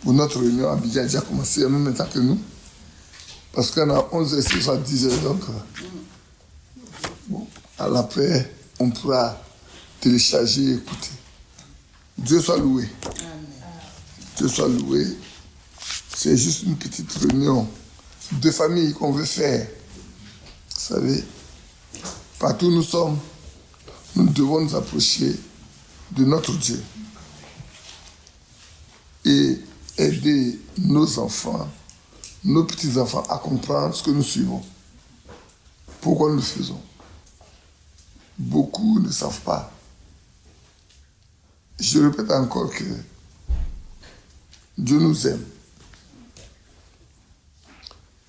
pour notre réunion. Abidjan a déjà commencé en même temps que nous. Parce qu'on a 11h, à 10h, donc bon, à l'après, on pourra télécharger et écouter. Dieu soit loué. Dieu soit loué. C'est juste une petite réunion de famille qu'on veut faire. Vous savez, partout où nous sommes, nous devons nous approcher de notre Dieu et aider nos enfants, nos petits-enfants à comprendre ce que nous suivons. Pourquoi nous le faisons. Beaucoup ne savent pas. Je répète encore que Dieu nous aime.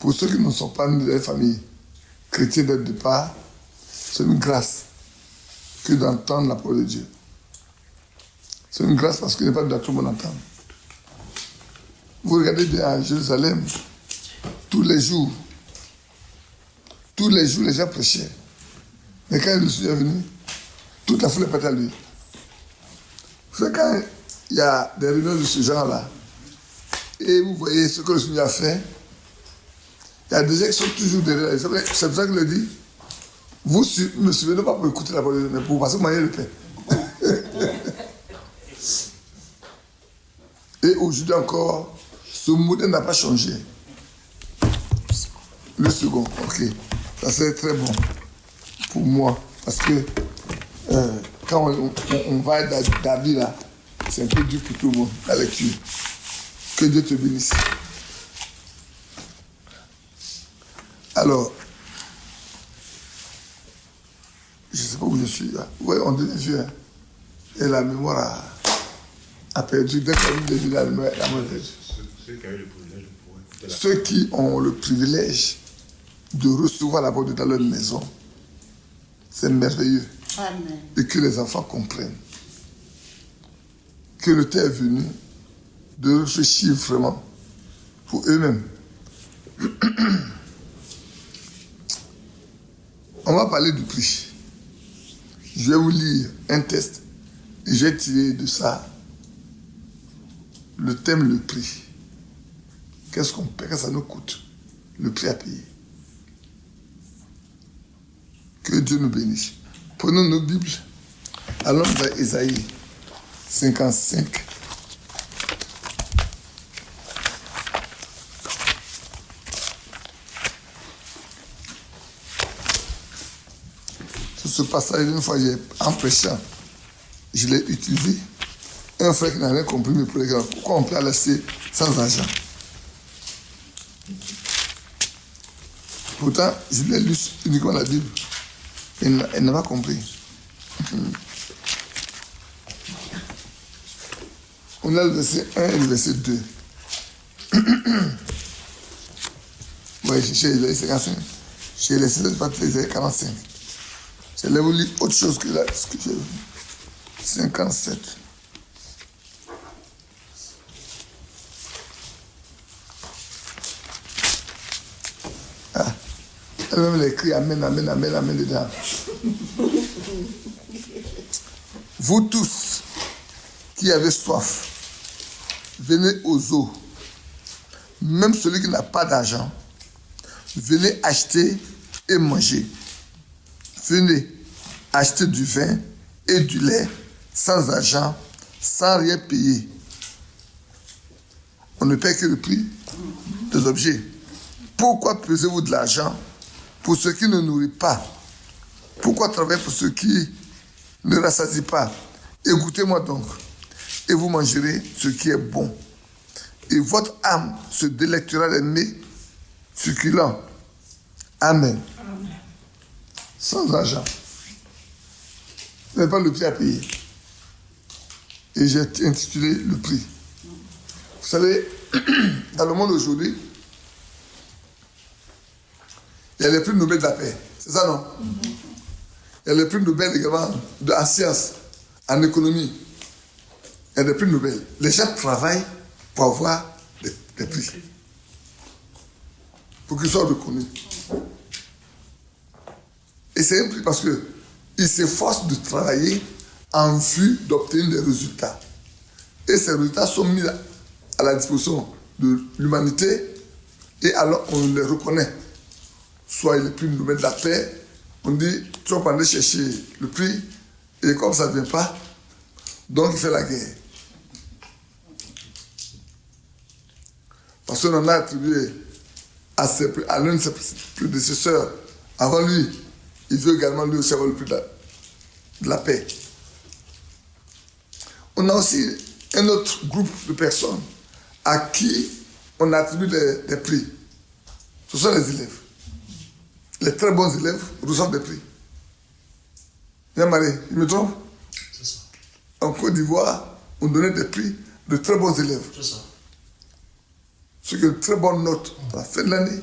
Pour ceux qui ne sont pas nés dans les familles chrétiennes dès le départ, c'est une grâce que d'entendre la parole de Dieu. C'est une grâce parce qu'il n'est pas de tout le monde entendre. Vous regardez bien à Jérusalem, tous les jours, les gens prêchaient. Mais quand le Seigneur est venu, toute la foule est partie à lui. Vous savez, quand il y a des réunions de ce genre-là, et vous voyez ce que le Seigneur a fait, il y a des gens qui sont toujours derrière. C'est pour ça qu'il le dit. Vous ne me suivez pas pour écouter la parole de Dieu, mais pour passer manger le pain. Et aujourd'hui encore, ce modèle n'a pas changé. Le second, ok. Ça serait très bon pour moi. Parce que quand on va être David là, c'est un peu dur pour tout le monde, la lecture. Que Dieu te bénisse. Alors, je ne sais pas où je suis là. Oui, on devient vieux. Hein. Et la mémoire a perdu. Dès qu'on devient la mémoire a perdu. Ceux qui ont le privilège de recevoir la parole de Dieu dans leur maison, c'est merveilleux. Amen. Et que les enfants comprennent que le temps est venu de réfléchir vraiment pour eux-mêmes. On va parler du prix. Je vais vous lire un texte et j'ai tiré de ça le thème, le prix. Qu'est-ce qu'on paie, qu'est-ce que ça nous coûte, le prix à payer. Que Dieu nous bénisse. Prenons nos Bibles, allons vers Ésaïe 55. Ce passage, une fois, en prêchant, je l'ai utilisé. Un frère qui n'a rien compris me posait pourquoi on peut la laisser sans argent. Pourtant, je lui ai lu uniquement la Bible. Elle n'a pas compris. On a le verset 1 et le verset 2. Oui, j'ai les 55. J'ai laissé les 45. J'allais vous lire autre chose que là, ce que j'ai vu. 57. Ah, elle-même écrit Amen, Amen, Amen, Amen dedans. Vous tous qui avez soif, venez aux eaux. Même celui qui n'a pas d'argent, venez acheter et manger. Venez acheter du vin et du lait sans argent, sans rien payer. On ne paie que le prix des objets. Pourquoi pesez-vous de l'argent pour ceux qui ne nourrissent pas? Pourquoi travailler pour ceux qui ne rassasient pas? Écoutez-moi donc, et vous mangerez ce qui est bon. Et votre âme se délectera des mets succulents. Amen. Sans argent. Ce n'est pas le prix à payer. Et j'ai intitulé le prix. Vous savez, dans le monde aujourd'hui, il y a les prix Nobel de la paix. C'est ça, non? Il y a les prix Nobel également en sciences, en économie. Il y a des prix Nobel. Les gens travaillent pour avoir des prix. Pour qu'ils soient reconnus. Et c'est un prix parce qu'ils s'efforcent de travailler en vue d'obtenir des résultats. Et ces résultats sont mis à la disposition de l'humanité, et alors on les reconnaît. Soit il est prix Nobel de la paix, on dit, tu vas aller chercher le prix, et comme ça ne vient pas, donc il fait la guerre. Parce qu'on en a attribué à l'un de ses prédécesseurs, avant lui, il veut également lui aussi avoir le prix de la paix. On a aussi un autre groupe de personnes à qui on attribue des prix. Ce sont les élèves. Les très bons élèves reçoivent des prix. Bien Marie, il me trompe? C'est ça. En Côte d'Ivoire, on donnait des prix de très bons élèves. C'est ça. Ceux qui ont de très bonnes notes à la fin de l'année,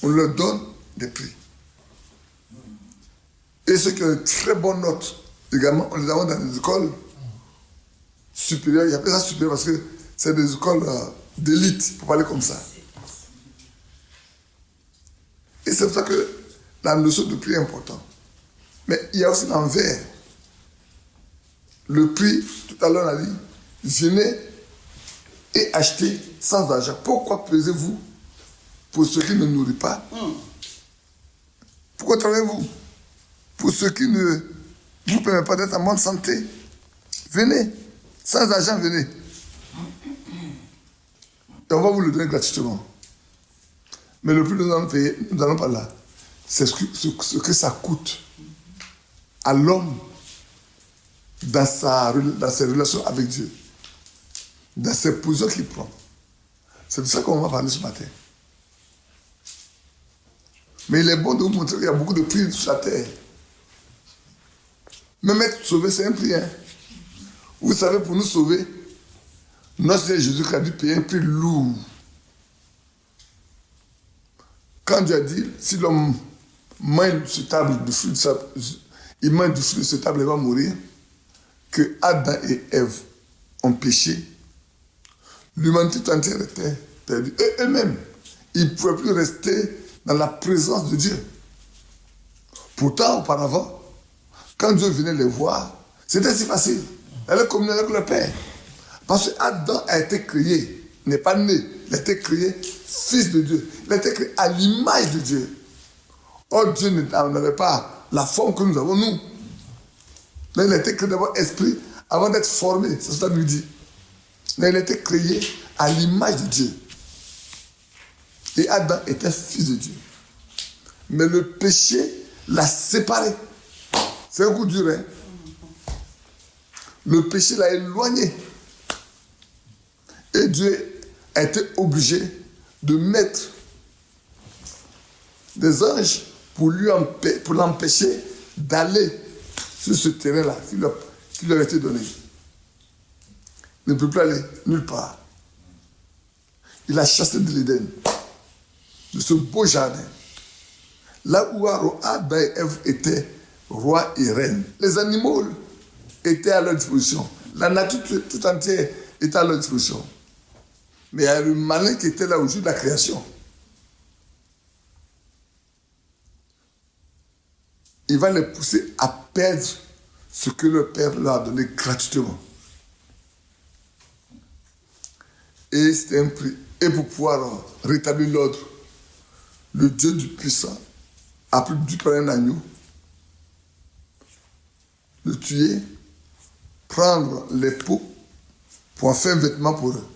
on leur donne des prix. Et ceux qui ont de très bonnes notes, également, on les a dans les écoles supérieures. Il appelle ça supérieur parce que c'est des écoles d'élite, pour parler comme ça. Et c'est pour ça que la notion de prix est importante. Mais il y a aussi l'envers. Le prix, tout à l'heure on a dit, venez et achetez sans argent. Pourquoi pesez-vous pour ceux qui ne nourrissent pas? Pourquoi travaillez-vous pour ceux qui ne vous permettent pas d'être en bonne santé? Venez, sans argent, venez. Et on va vous le donner gratuitement. Mais le prix que nous allons payer, nous n'allons pas là. C'est ce que ça coûte à l'homme dans ses relations avec Dieu, dans ses positions qu'il prend. C'est de ça qu'on va parler ce matin. Mais il est bon de vous montrer qu'il y a beaucoup de prix sur la terre. Même être sauvé, c'est un prix. Hein. Vous savez, pour nous sauver, notre Seigneur Jésus a dû payer un prix lourd. Quand Dieu a dit, si l'homme mange sur table du fruit de sa... il mange du fruit de cette table, il va mourir, que Adam et Ève ont péché, l'humanité entière était perdue. Et eux-mêmes, ils ne pouvaient plus rester dans la présence de Dieu. Pourtant, auparavant, quand Dieu venait les voir, c'était si facile. Elle est communiée avec le Père. Parce qu'Adam a été créé, n'est pas né, il a été créé fils de Dieu. Il a été créé à l'image de Dieu. Or, Dieu n'avait pas la forme que nous avons, nous. Mais il a été créé d'abord esprit avant d'être formé, c'est ce que ça lui dit. Mais il a été créé à l'image de Dieu. Et Adam était fils de Dieu. Mais le péché l'a séparé. C'est un coup dur, hein? Le péché l'a éloigné. Et Dieu a été obligé de mettre des anges pour l'empêcher d'aller sur ce terrain-là qui lui a été donné. Il ne peut plus aller nulle part. Il a chassé de l'Éden, de ce beau jardin, là où Adam et Ève étaient rois et reines. Les animaux étaient à leur disposition. La nature tout entière était à leur disposition. Mais il y a le malin qui était là au jour de la création. Il va les pousser à perdre ce que le Père leur a donné gratuitement. Et c'était un prix. Et pour pouvoir rétablir l'ordre, le Dieu du puissant a pris du pain un agneau, le tuer, prendre les peaux pour en faire un vêtement pour eux.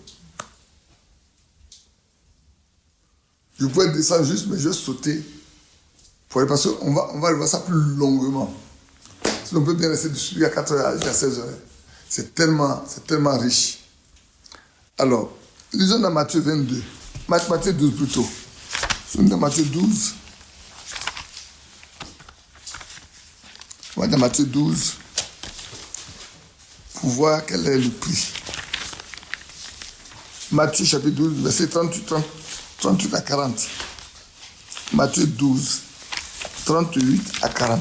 Je pouvais descendre juste, mais je vais sauter pour aller, parce qu'on va voir ça plus longuement. Si on peut bien rester dessus à 4 heures, à 16 heures. C'est tellement riche. Alors, lisons dans Matthieu 22. Matthieu 12 plutôt. Lisons dans Matthieu 12. On va dans Matthieu 12 pour voir quel est le prix. Matthieu chapitre 12, verset 38 à 40. Matthieu 12, 38 à 40.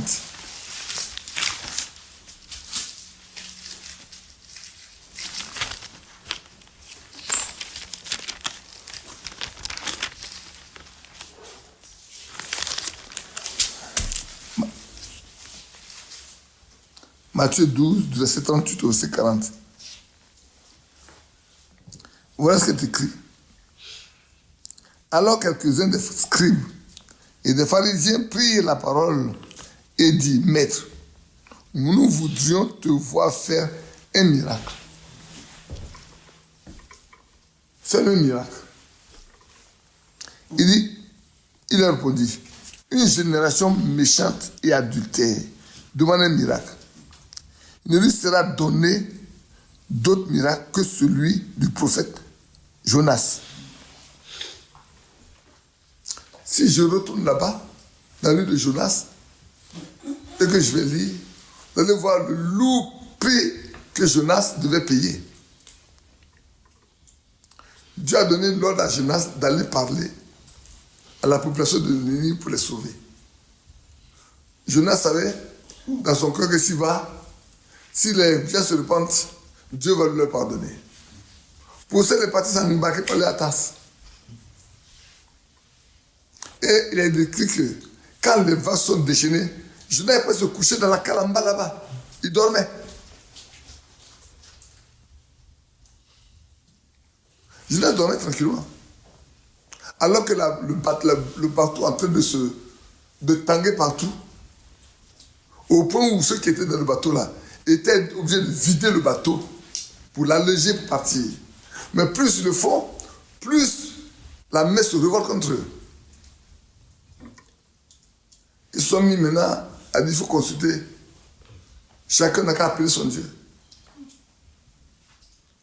Matthieu 12, verset 38 au verset 40. Voilà ce qui est écrit. Alors quelques-uns des scribes et des pharisiens prirent la parole et dit, Maître, nous voudrions te voir faire un miracle. Faire un miracle. Il a répondu, une génération méchante et adultère demande un miracle. Il ne lui sera donné d'autre miracle que celui du prophète Jonas. Si je retourne là-bas, dans le livre de Jonas, et que je vais lire, vous allez voir le lourd prix que Jonas devait payer. Dieu a donné l'ordre à Jonas d'aller parler à la population de Ninive pour les sauver. Jonas savait dans son cœur que s'il va, si les gens se repentent, Dieu va leur pardonner. Pour ça, il est parti s'en embarquer pour aller à Tasse. Et il est décrit que quand les vases sont déchaînés, Jonas peut se coucher dans la calamba là-bas. Il dormait. Jonas dormait tranquillement. Alors que le bateau est en train de tanguer partout, au point où ceux qui étaient dans le bateau là étaient obligés de vider le bateau pour l'alléger pour partir. Mais plus ils le font, plus la mer se révolte contre eux. Ils sont mis maintenant à dire qu'il faut consulter. Chacun n'a qu'à appeler son Dieu.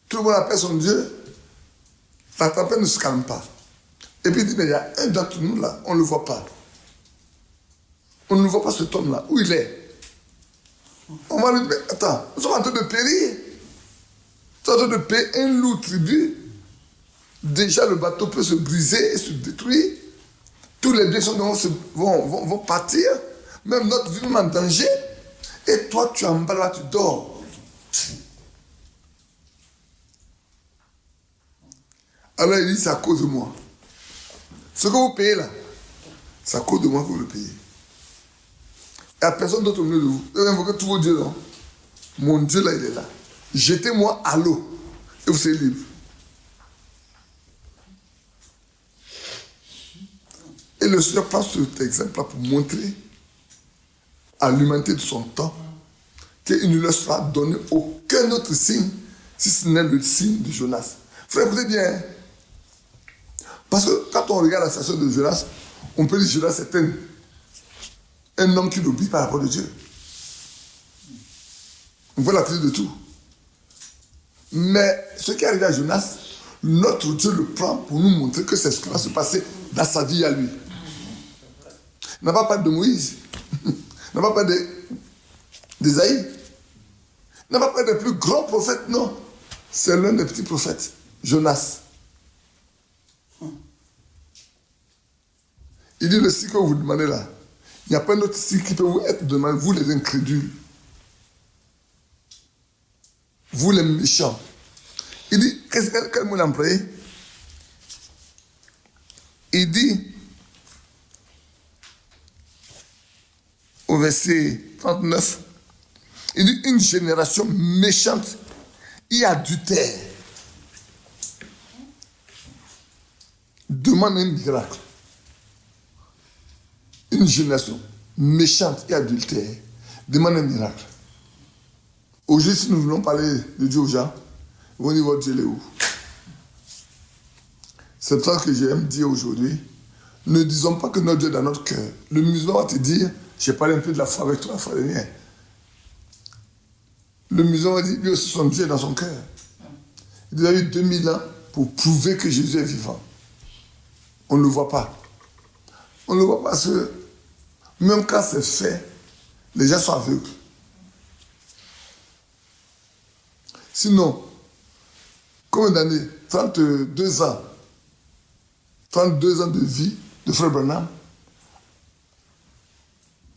Tout le monde appelle son Dieu. La tempête ne se calme pas. Et puis il dit, mais il y a un d'entre nous là, on ne le voit pas. On ne voit pas cet homme là. Où il est? On va lui dire, mais attends, nous sommes en train de périr. Nous sommes en train de payer un lourd tribut. Déjà le bateau peut se briser et se détruire. Tous les biens vont partir. Même notre vie est en danger. Et toi, tu es en bas là, tu dors. Alors il dit, c'est à cause de moi. Ce que vous payez là, c'est à cause de moi que vous le payez. Il n'y a personne d'autre au milieu de vous. Vous avez invoqué tous vos dieux là. Mon Dieu là, il est là. Jetez-moi à l'eau et vous serez libre. Et le Seigneur prend cet exemple-là pour montrer à l'humanité de son temps qu'il ne leur sera donné aucun autre signe si ce n'est le signe de Jonas. Frère, écoutez bien. Hein? Parce que quand on regarde la situation de Jonas, on peut dire que Jonas c'est un homme qui n'oublie pas la parole de Dieu. On voit la crise de tout. Mais ce qui est arrivé à Jonas, notre Dieu le prend pour nous montrer que c'est ce qui va se passer dans sa vie à lui. Il n'a pas parlé de Moïse. Il n'a pas parlé d'Ésaïe. Il n'a pas parlé des plus grands prophètes, non. C'est l'un des petits prophètes, Jonas. Il dit le signe que vous demandez là, il n'y a pas un autre signe qui peut vous être demandé, vous les incrédules. Vous les méchants. Il dit, quel mot il a employé? Il dit, au verset 39, il dit, une génération méchante et adultère demande un miracle. Une génération méchante et adultère demande un miracle. Aujourd'hui, si nous voulons parler de Dieu aux gens, ils vont dire votre Dieu est où? C'est ça que j'aime dire aujourd'hui. Ne disons pas que notre Dieu est dans notre cœur. Le musulman va te dire, j'ai parlé un peu de la foi avec toi, la foi des miens. Le musulman va dire, lui aussi son Dieu est dans son cœur. Il a eu 2000 ans pour prouver que Jésus est vivant. On ne le voit pas. On ne le voit pas parce que même quand c'est fait, les gens sont aveugles. Sinon, combien d'années? 32 ans. 32 ans de vie de Frère Branham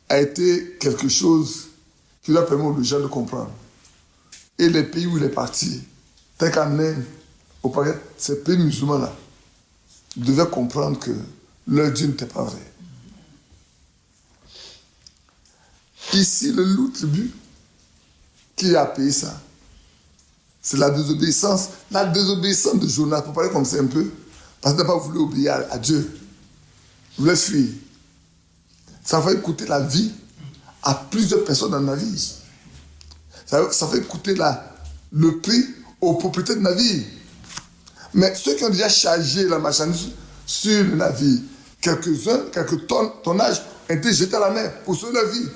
a été quelque chose qui lui a permis aux gens de comprendre. Et les pays où il est parti, tel qu'en Inde, au Pakistan, ces pays musulmans-là devaient comprendre que leur Dieu n'était pas vrai. Ici, le loup tribut qui a payé ça, C'est la désobéissance. La désobéissance de Jonas, pour parler comme ça un peu, parce qu'il n'a pas voulu obéir à Dieu. Il voulait fuir. Ça va coûter la vie à plusieurs personnes dans le navire. Ça va coûter le prix aux propriétaires du navire. Mais ceux qui ont déjà chargé la marchandise sur le navire, quelques tonnages ont été jetés à la mer pour sauver leur vie.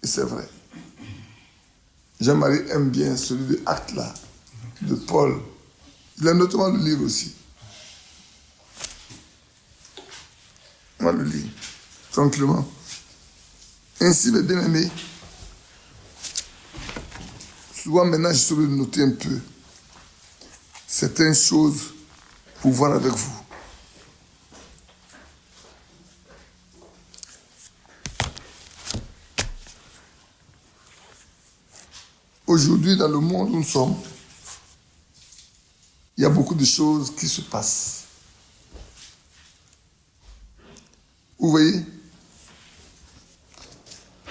Et c'est vrai. Jean-Marie aime bien celui de Actes là, de Paul. Il a notamment le livre aussi. On va le lire, tranquillement. Ainsi, mes bien-aimés, souvent maintenant, je saurais noter un peu certaines choses pour voir avec vous. Aujourd'hui, dans le monde où nous sommes, il y a beaucoup de choses qui se passent. Vous voyez,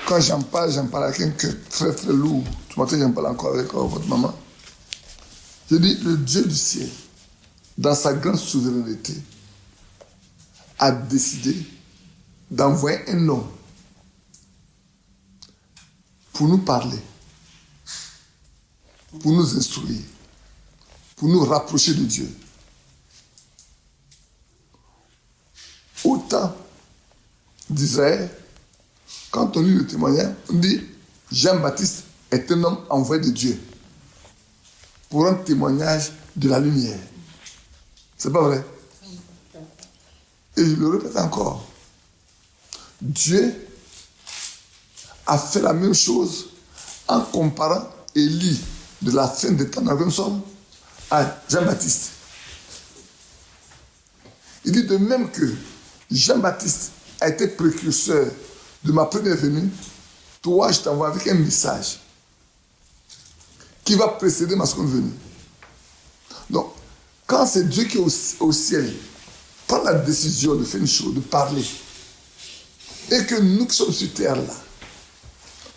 quand j'en parle avec un cœur très très lourd. Ce matin, j'en parle encore avec votre maman. Je dis, le Dieu du ciel, dans sa grande souveraineté, a décidé d'envoyer un homme pour nous parler, pour nous instruire, pour nous rapprocher de Dieu. Autant d'Israël, quand on lit le témoignage, on dit Jean-Baptiste est un homme envoyé de Dieu pour un témoignage de la lumière. C'est pas vrai? Et je le répète encore. Dieu a fait la même chose en comparant Élie de la fin des temps dans lequel nous sommes à Jean-Baptiste. Il dit de même que Jean-Baptiste a été précurseur de ma première venue, toi je t'envoie avec un message qui va précéder ma seconde venue. Donc, quand c'est Dieu qui est au ciel, prend la décision de faire une chose, de parler, et que nous qui sommes sur terre là,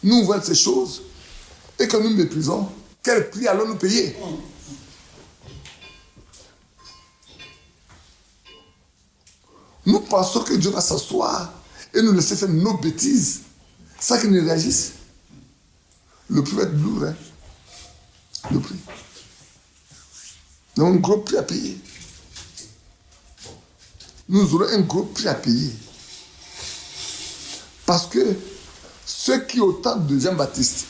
nous voyons ces choses, et que nous méprisons, quel prix allons-nous payer? Nous pensons que Dieu va s'asseoir et nous laisser faire nos bêtises sans qu'ils ne réagissent. Le prix va être lourd, hein? Le prix. Nous avons un gros prix à payer. Nous aurons un gros prix à payer. Parce que ceux qui, au temps de Jean-Baptiste,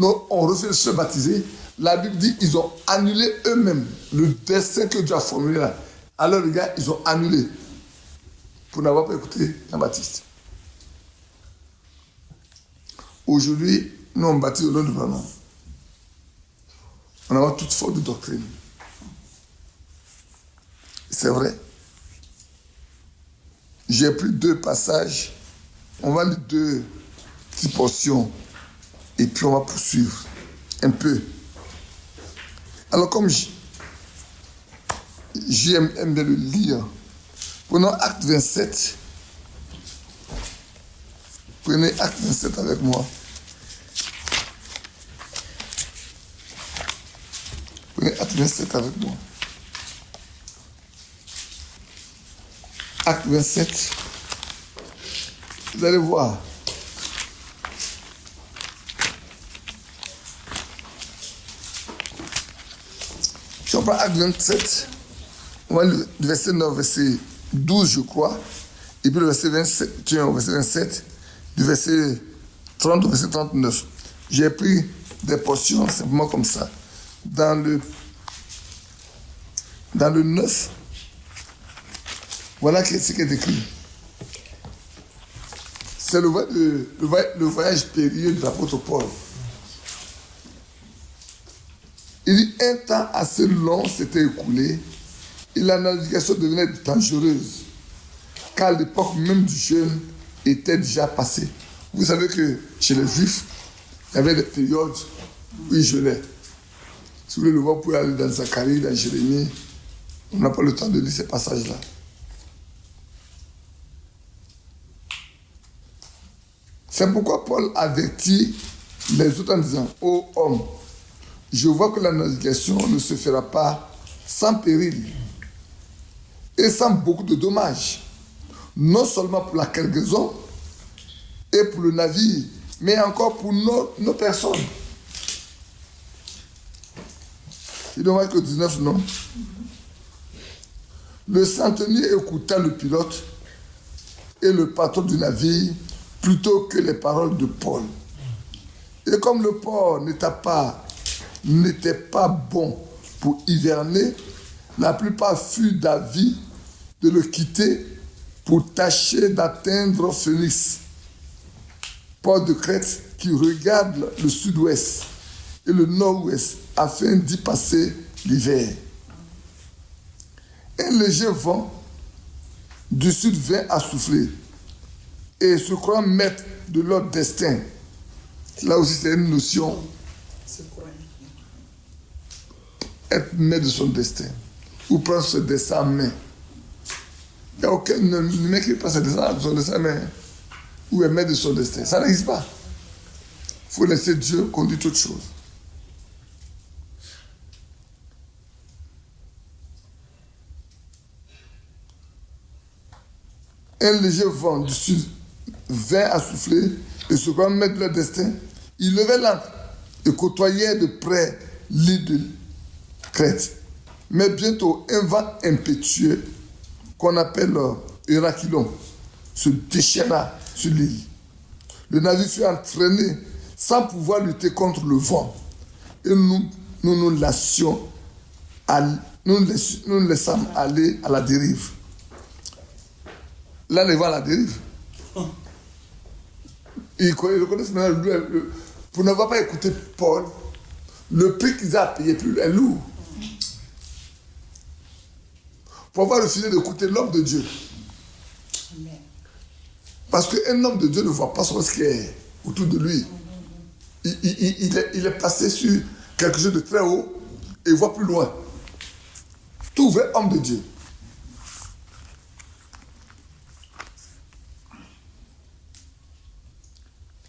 ont refusé de se baptiser, la Bible dit qu'ils ont annulé eux-mêmes le dessein que Dieu a formulé là. Alors les gars, ils ont annulé pour n'avoir pas écouté Jean-Baptiste. Aujourd'hui, nous on baptise au nom du prénom. On a toutes sortes de doctrines. C'est vrai. J'ai pris 2 passages. On va lire 2 petites portions. Et puis on va poursuivre un peu. Alors comme j'aime bien le lire, prenons Acte 27. Prenez Acte 27 avec moi. Prenez Acte 27 avec moi. Acte 27. Vous allez voir. Si on prend Acte 27, on va le verset 9, verset 12, je crois, et puis le verset 27, au verset 27, du verset 30 au verset 39. J'ai pris des portions simplement comme ça. Dans le 9, voilà ce qui est écrit. C'est le voyage périlleux de l'apôtre Paul. Il dit, un temps assez long s'était écoulé et la navigation devenait dangereuse, car l'époque même du jeûne était déjà passée. Vous savez que chez les Juifs, il y avait des périodes où ils jeûnaient. Si vous voulez le voir, vous pouvez aller dans Zacharie, dans Jérémie. On n'a pas le temps de lire ces passages-là. C'est pourquoi Paul avertit les autres en disant, ô homme, je vois que la navigation ne se fera pas sans péril et sans beaucoup de dommages, non seulement pour la cargaison et pour le navire, mais encore pour nos personnes. C'est dommage que 19, non. Le centenier écouta le pilote et le patron du navire plutôt que les paroles de Paul. Et comme le port n'était pas bon pour hiverner, la plupart furent d'avis de le quitter pour tâcher d'atteindre Phoenix, port de Crète qui regarde le sud-ouest et le nord-ouest afin d'y passer l'hiver. Un léger vent du sud vint à souffler et se croyant maître de leur destin. Là aussi, c'est une notion. Être maître de son destin. Ou prendre ce destin en main. Il n'y a aucun mec qui prend son destin en main. Ou est maître de son destin. Ça n'existe pas. Il faut laisser Dieu conduire toute chose. Un léger vent du sud vint à souffler et se croyant maître de leur destin, ils levaient l'ancre et côtoyaient de près l'île de Crète. Mais bientôt, un vent impétueux qu'on appelle Héraclon se déchaîna sur l'île. Le navire fut entraîné sans pouvoir lutter contre le vent. Et nous laissâmes aller à la dérive. Là, les vents à la dérive. Ils reconnaissent maintenant, pour ne pas écouter Paul, le prix qu'ils ont payé est lourd. Pour avoir refusé d'écouter l'homme de Dieu. Parce qu'un homme de Dieu ne voit pas ce qui est autour de lui. Il est placé sur quelque chose de très haut et il voit plus loin. Tout vrai homme de Dieu.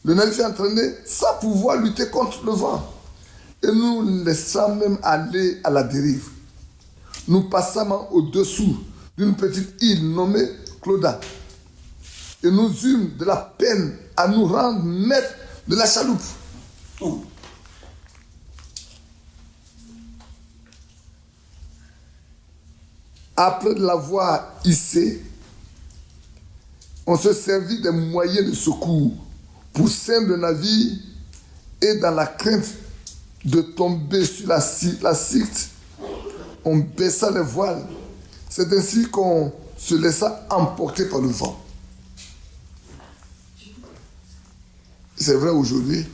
Le navire fut entraîné sans pouvoir lutter contre le vent. Et nous laissâmes même aller à la dérive. Nous passâmes au-dessous d'une petite île nommée Clauda. Et nous eûmes de la peine à nous rendre maîtres de la chaloupe. Après l'avoir hissée, on se servit des moyens de secours pour ceindre le navire et dans la crainte de tomber sur la Syrte, on baissa les voiles. C'est ainsi qu'on se laissa emporter par le vent. C'est vrai aujourd'hui,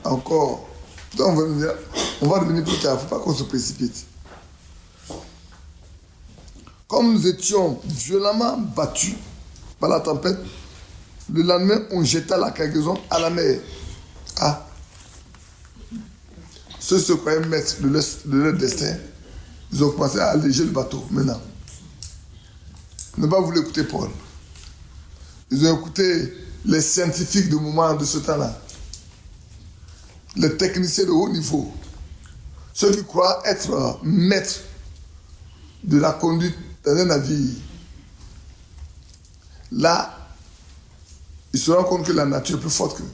encore, on va revenir plus tard, il ne faut pas qu'on se précipite. Comme nous étions violemment battus par la tempête, le lendemain, on jeta la cargaison à la mer. Ah. Ceux qui se croyaient maîtres de leur destin, ils ont commencé à alléger le bateau maintenant. Ils n'ont pas voulu écouter Paul. Ils ont écouté les scientifiques du moment de ce temps-là. Les techniciens de haut niveau. Ceux qui croient être maîtres de la conduite dans un navire. Là, ils se rendent compte que la nature est plus forte qu'eux.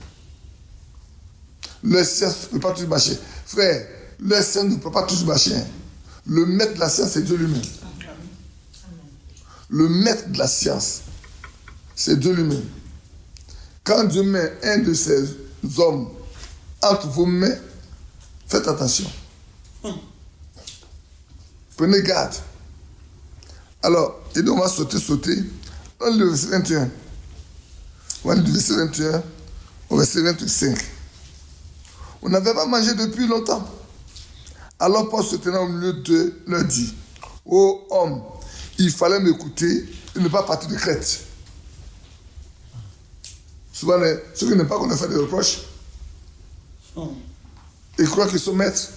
Le science ne peut pas toujours marcher. Frère, le science ne peut pas toujours marcher. Le maître de la science, c'est Dieu lui-même. Le maître de la science, c'est Dieu lui-même. Quand Dieu met un de ses hommes entre vos mains, faites attention. Prenez garde. Alors, et donc on va sauter. Dans le verset 21. On va aller du verset 21 au verset 25. On n'avait pas mangé depuis longtemps. Alors Paul se tenant au milieu d'eux leur dit, ô homme, il fallait m'écouter et ne pas partir de Crète. Souvent, ceux qui n'aiment pas qu'on a fait des reproches, ils croient qu'ils sont maîtres.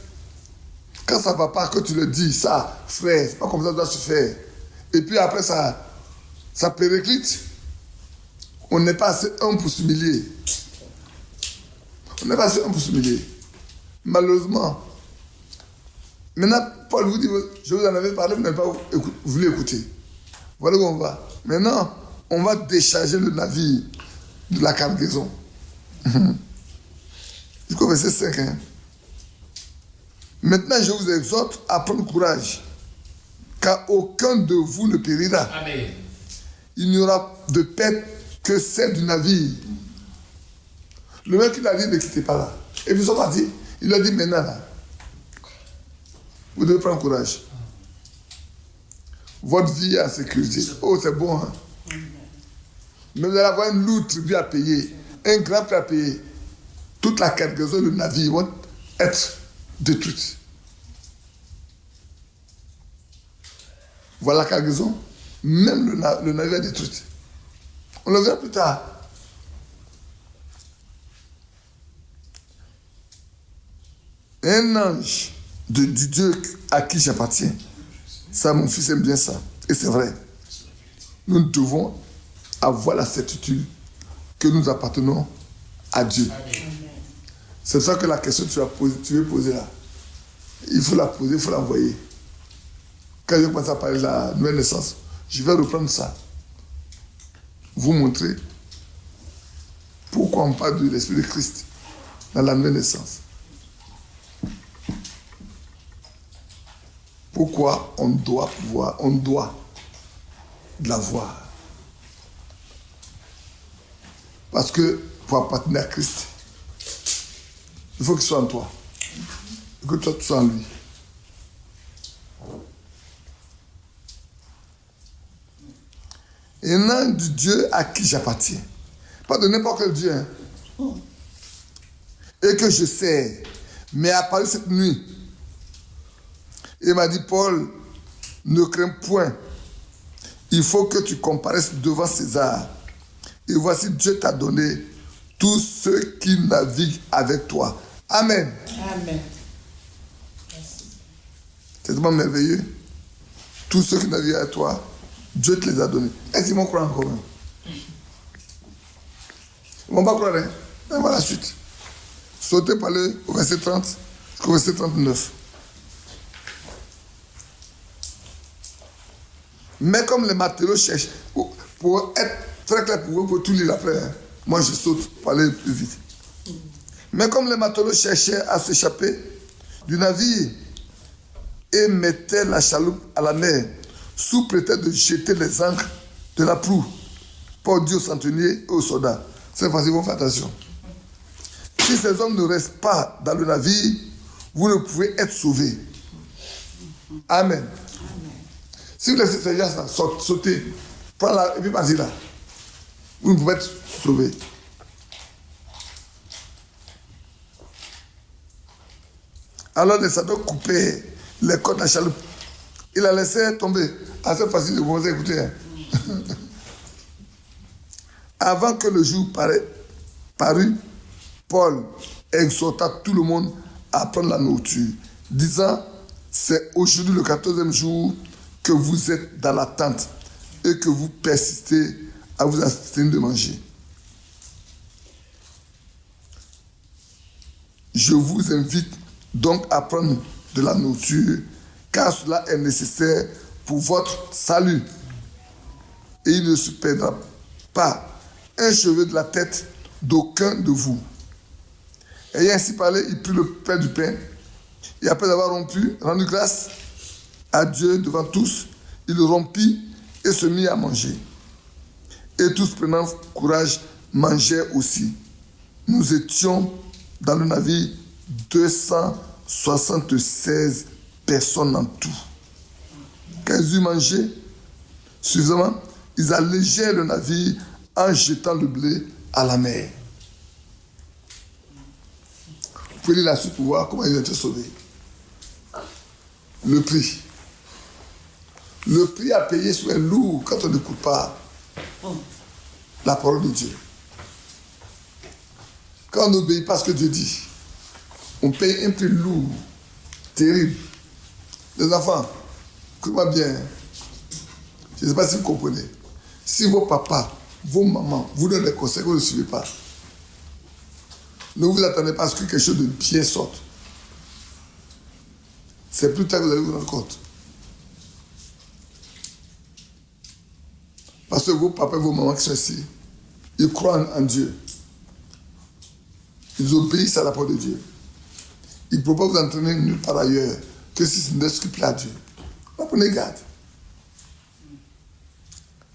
Quand ça ne va pas, que tu le dis, ça, frère, c'est pas comme ça que ça doit se faire. Et puis après, ça périclite. On n'est pas assez humble pour s'humilier. On n'est pas sûr pour s'humilier. Malheureusement. Maintenant, Paul vous dit, je vous en avais parlé, vous n'avez pas voulu écouter. Voilà où on va. Maintenant, on va décharger le navire de la cargaison. Jusqu'au verset 5. Hein. Maintenant, je vous exhorte à prendre courage, car aucun de vous ne périra. Amen. Il n'y aura de perte que celle du navire. Le mec, il a dit, ne quittez pas là. Et puis ils sont partis. Il a dit, maintenant là, vous devez prendre courage. Votre vie est en sécurité. Oh, c'est bon. Hein? Mais vous allez avoir une lourde tribut à payer, un grand prix à payer. Toute la cargaison du navire vont être détruite. Voilà la cargaison. Même le navire est détruit. On le verra plus tard. Un ange du Dieu à qui j'appartiens. Ça, mon fils aime bien ça. Et c'est vrai. Nous devons avoir la certitude que nous appartenons à Dieu. C'est ça que la question que tu veux poser là. Il faut la poser, il faut l'envoyer. Quand je commence à parler de la nouvelle naissance, je vais reprendre ça. Vous montrer pourquoi on parle de l'Esprit de Christ dans la nouvelle naissance. Pourquoi on doit l'avoir. Parce que pour appartenir à Christ, il faut qu'il soit en toi. Et que toi, tu sois en lui. Et un du Dieu à qui j'appartiens. Pas de n'importe quel Dieu. Hein. Et que je sais, mais apparu cette nuit. Il m'a dit, Paul, ne crains point. Il faut que tu comparaisses devant César. Et voici, Dieu t'a donné tous ceux qui naviguent avec toi. Amen. Amen. C'est tellement merveilleux. Tous ceux qui naviguent avec toi, Dieu te les a donnés. Est-ce qu'ils vont croire encore? Ils ne vont pas croire. Hein? Et voilà la suite. Sautez par le au verset 30 jusqu'au verset 39. Mais comme les matelots cherchent, pour être très clair pour vous, pour tout lire après, hein, moi je saute pour aller plus vite. Mais comme les matelots cherchaient à s'échapper du navire et mettaient la chaloupe à la mer, sous prétexte de jeter les ancres de la proue, Paul dit aux centeniers et aux soldats, cette fois-ci, ils vont faire attention. Si ces hommes ne restent pas dans le navire, vous ne pouvez être sauvés. Amen. Si vous laissez ces gens sauter, prends-la et puis vas-y là. Vous ne pouvez être sauvés. Alors les sadocs coupaient les cordes de la chaloupe. Il la laissait tomber. Assez facile de vous écouter. Hein. Avant que le jour parût, Paul exhorta tout le monde à prendre la nourriture, disant, c'est aujourd'hui le 14e jour que vous êtes dans la tente et que vous persistez à vous abstenir de manger. Je vous invite donc à prendre de la nourriture, car cela est nécessaire pour votre salut. Et il ne se perdra pas un cheveu de la tête d'aucun de vous. Ayant ainsi parlé, il prit le pain du pain, et après avoir rendu grâce à Dieu devant tous, il le rompit et se mit à manger. Et tous prenant courage, mangeaient aussi. Nous étions dans le navire 276 personnes en tout. Quand ils eurent mangé suffisamment, ils allégeaient le navire en jetant le blé à la mer. Vous pouvez lire la suite pour voir comment ils ont été sauvés. Le prix. Le prix à payer sur un lourd quand on n'écoute pas la parole de Dieu. Quand on n'obéit pas à ce que Dieu dit, on paye un prix lourd, terrible. Les enfants, écoutez-moi bien. Je ne sais pas si vous comprenez. Si vos papas, vos mamans vous donnent des conseils que vous ne suivez pas, Ne vous attendez pas à ce que quelque chose de bien sorte. C'est plus tard que vous allez vous rendre compte. Parce que vos papas et vos mamans qui sont ici, ils croient en Dieu. Ils obéissent à la parole de Dieu. Ils ne peuvent pas vous entraîner nulle part ailleurs que si ce n'est ce qui plaît à Dieu. Donc, prenez garde.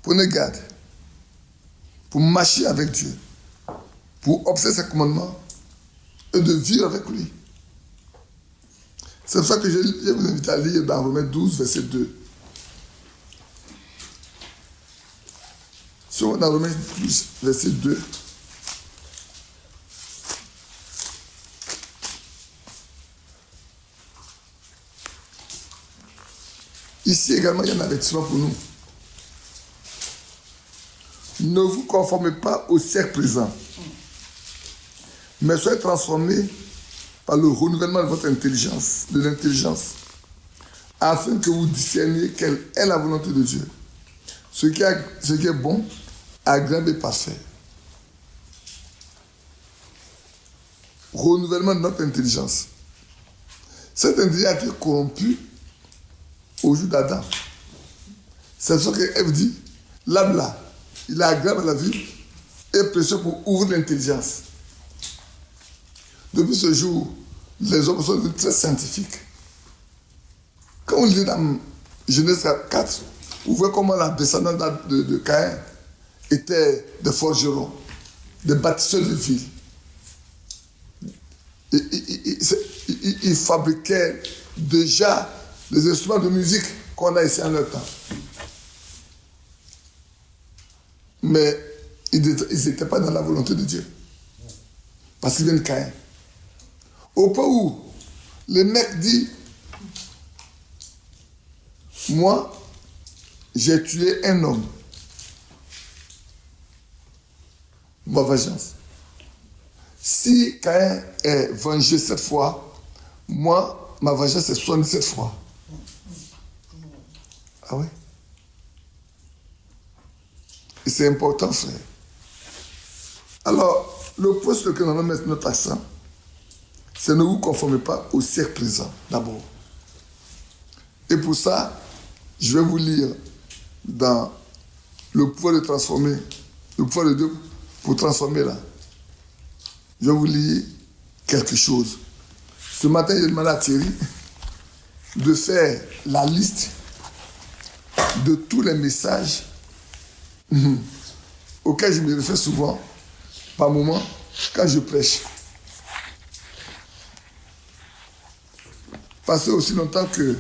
Prenez garde. Pour marcher avec Dieu. Pour observer ses commandements. Et de vivre avec lui. C'est pour ça que je vous invite à lire dans Romains 12, verset 2. Si on va dans Romains 12, verset 2. Ici également, il y a un avertissement pour nous. Ne vous conformez pas au siècle présent, mais soyez transformés par le renouvellement de votre intelligence, de l'intelligence, afin que vous discerniez quelle est la volonté de Dieu, ce qui est bon, agréable et parfait. Renouvellement de notre intelligence. Cette intelligence a été corrompue au jour d'Adam. C'est pour ça que Ève dit, l'âme là, il est agréable à la vue et précieux pour ouvrir l'intelligence. Depuis ce jour, les hommes sont devenus très scientifiques. Quand on lit dans Genèse 4, vous voyez comment la descendance de Caïn était des forgerons, des bâtisseurs de villes. Ils fabriquaient déjà les instruments de musique qu'on a ici en leur temps. Mais ils n'étaient pas dans la volonté de Dieu. Parce qu'ils viennent de Caïn. Au point où le mec dit, moi, j'ai tué un homme. Ma vengeance. Si Caïn est vengé cette fois, moi, ma vengeance est 77 fois. Ah oui? Et c'est important, frère. Alors, le point sur lequel on va mettre notre accent, c'est ne vous conformez pas au siècle présent, d'abord. Et pour ça, je vais vous lire dans le pouvoir de transformer, le pouvoir de Dieu pour transformer là. Je vais vous lire quelque chose. Ce matin, j'ai demandé à Thierry de faire la liste de tous les messages auxquels je me réfère souvent, par moment, quand je prêche. Parce que aussi longtemps que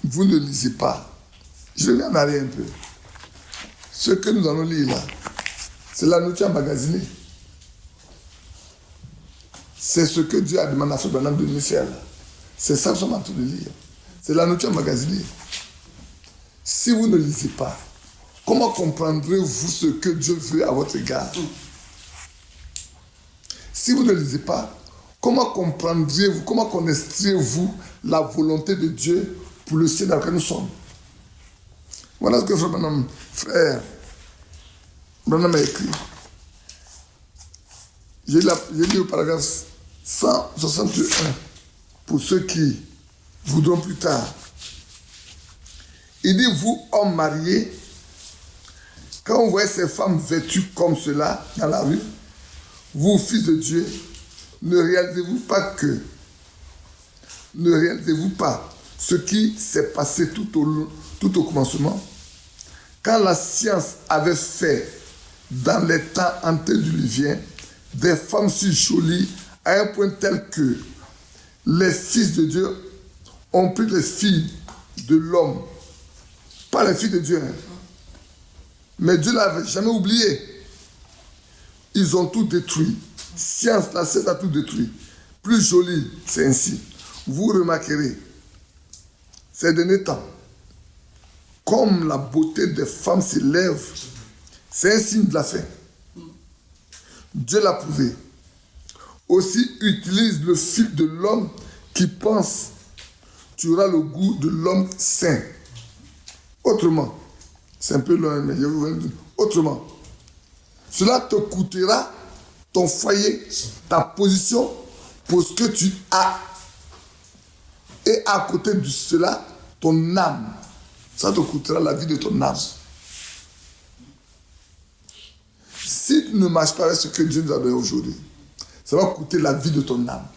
vous ne lisez pas, je reviens en arrière un peu. Ce que nous allons lire là, c'est la nourriture emmagasinée. C'est ce que Dieu a demandé à Frère Branham de nous faire là. C'est ça que nous sommes en train de lire. C'est la nourriture emmagasinée. Si vous ne lisez pas, comment comprendrez-vous ce que Dieu veut à votre égard? Si vous ne lisez pas, comment comprendrez-vous, comment connaîtriez-vous la volonté de Dieu pour le ciel dans lequel nous sommes? Voilà ce que frère Branham a écrit. J'ai lu le paragraphe 161 pour ceux qui voudront plus tard. Il dit, vous, hommes mariés, quand vous voyez ces femmes vêtues comme cela dans la rue, vous, fils de Dieu, ne réalisez-vous pas ce qui s'est passé tout au commencement, quand la science avait fait, dans les temps antédiluviens, des femmes si jolies à un point tel que les fils de Dieu ont pris les filles de l'homme, pas les filles de Dieu, mais Dieu ne l'avait jamais oublié. Ils ont tout détruit. La science a tout détruit. Plus joli, c'est ainsi. Vous remarquerez, ces derniers temps, comme la beauté des femmes s'élève, c'est un signe de la fin. Dieu l'a prouvé. Aussi utilise le fil de l'homme qui pense tu auras le goût de l'homme saint. Autrement, c'est un peu loin, mais je vous dire autrement. Cela te coûtera ton foyer, ta position, pour ce que tu as. Et à côté de cela, ton âme. Ça te coûtera la vie de ton âme. Si tu ne marches pas avec ce que Dieu nous a donné aujourd'hui, ça va coûter la vie de ton âme.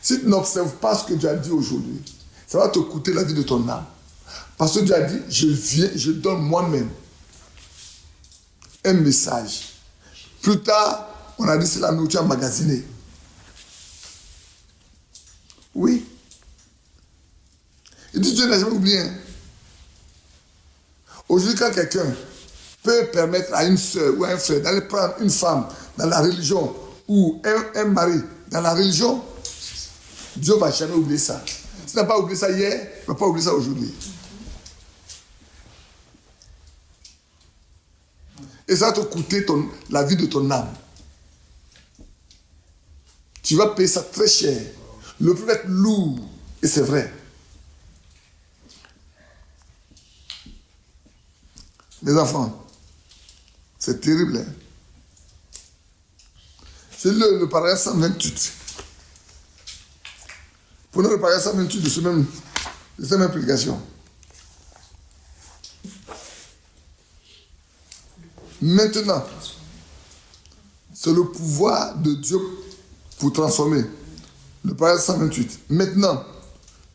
Si tu n'observes pas ce que Dieu a dit aujourd'hui, ça va te coûter la vie de ton âme. Parce que Dieu a dit, je viens, je donne moi-même un message. Plus tard, on a dit c'est la nourriture emmagasinée. Oui. Il dit Dieu n'a jamais oublié. Aujourd'hui, quand quelqu'un peut permettre à une soeur ou à un frère d'aller prendre une femme dans la religion ou un mari dans la religion, Dieu ne va jamais oublier ça. S'il n'a pas oublié ça hier, il ne va pas oublier ça aujourd'hui. Et ça va te coûter la vie de ton âme. Tu vas payer ça très cher. Le prix va être lourd. Et c'est vrai. Mes enfants, c'est terrible. Hein? C'est le paragraphe 128. Prenons le paragraphe 128 de cette même prédication. Maintenant, c'est le pouvoir de Dieu pour transformer. Le paragraphe 128. Maintenant,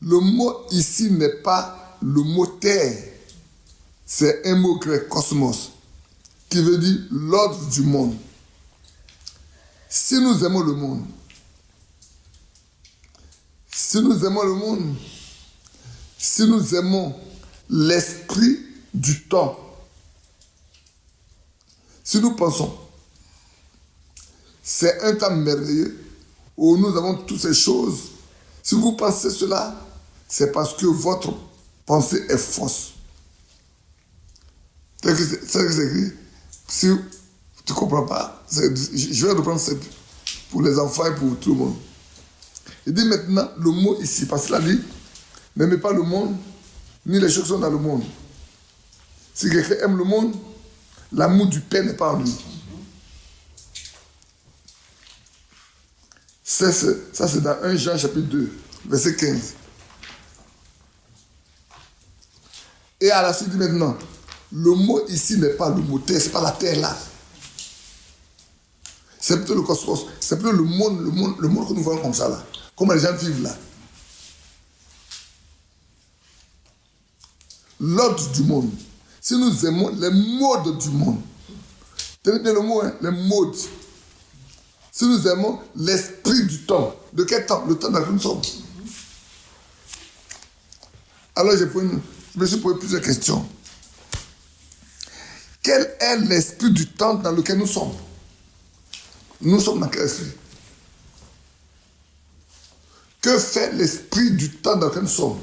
le mot ici n'est pas le mot terre. C'est un mot grec, cosmos, qui veut dire l'ordre du monde. Si nous aimons le monde, si nous aimons l'esprit du temps, si nous pensons, c'est un temps merveilleux où nous avons toutes ces choses. Si vous pensez cela, c'est parce que votre pensée est fausse. C'est ce que c'est écrit. Si tu ne comprends pas, je vais reprendre ça pour les enfants et pour tout le monde. Il dit maintenant le mot ici, parce qu'il a dit, n'aimez pas le monde, ni les choses qui sont dans le monde. Si quelqu'un aime le monde, l'amour du Père n'est pas en lui. Ça, c'est dans 1 Jean chapitre 2, verset 15. Et à la suite, dit maintenant, le mot ici n'est pas le mot terre, ce n'est pas la terre là. C'est plutôt le cosmos, c'est plutôt le monde que nous voyons comme ça là. Comment les gens vivent là. L'ordre du monde. Si nous aimons les modes du monde, tenez bien le mot, hein, les modes. Si nous aimons l'esprit du temps, de quel temps? Le temps dans lequel nous sommes. Alors je me suis posé plusieurs questions. Quel est l'esprit du temps dans lequel nous sommes? Nous sommes dans quel esprit? Que fait l'esprit du temps dans lequel nous sommes?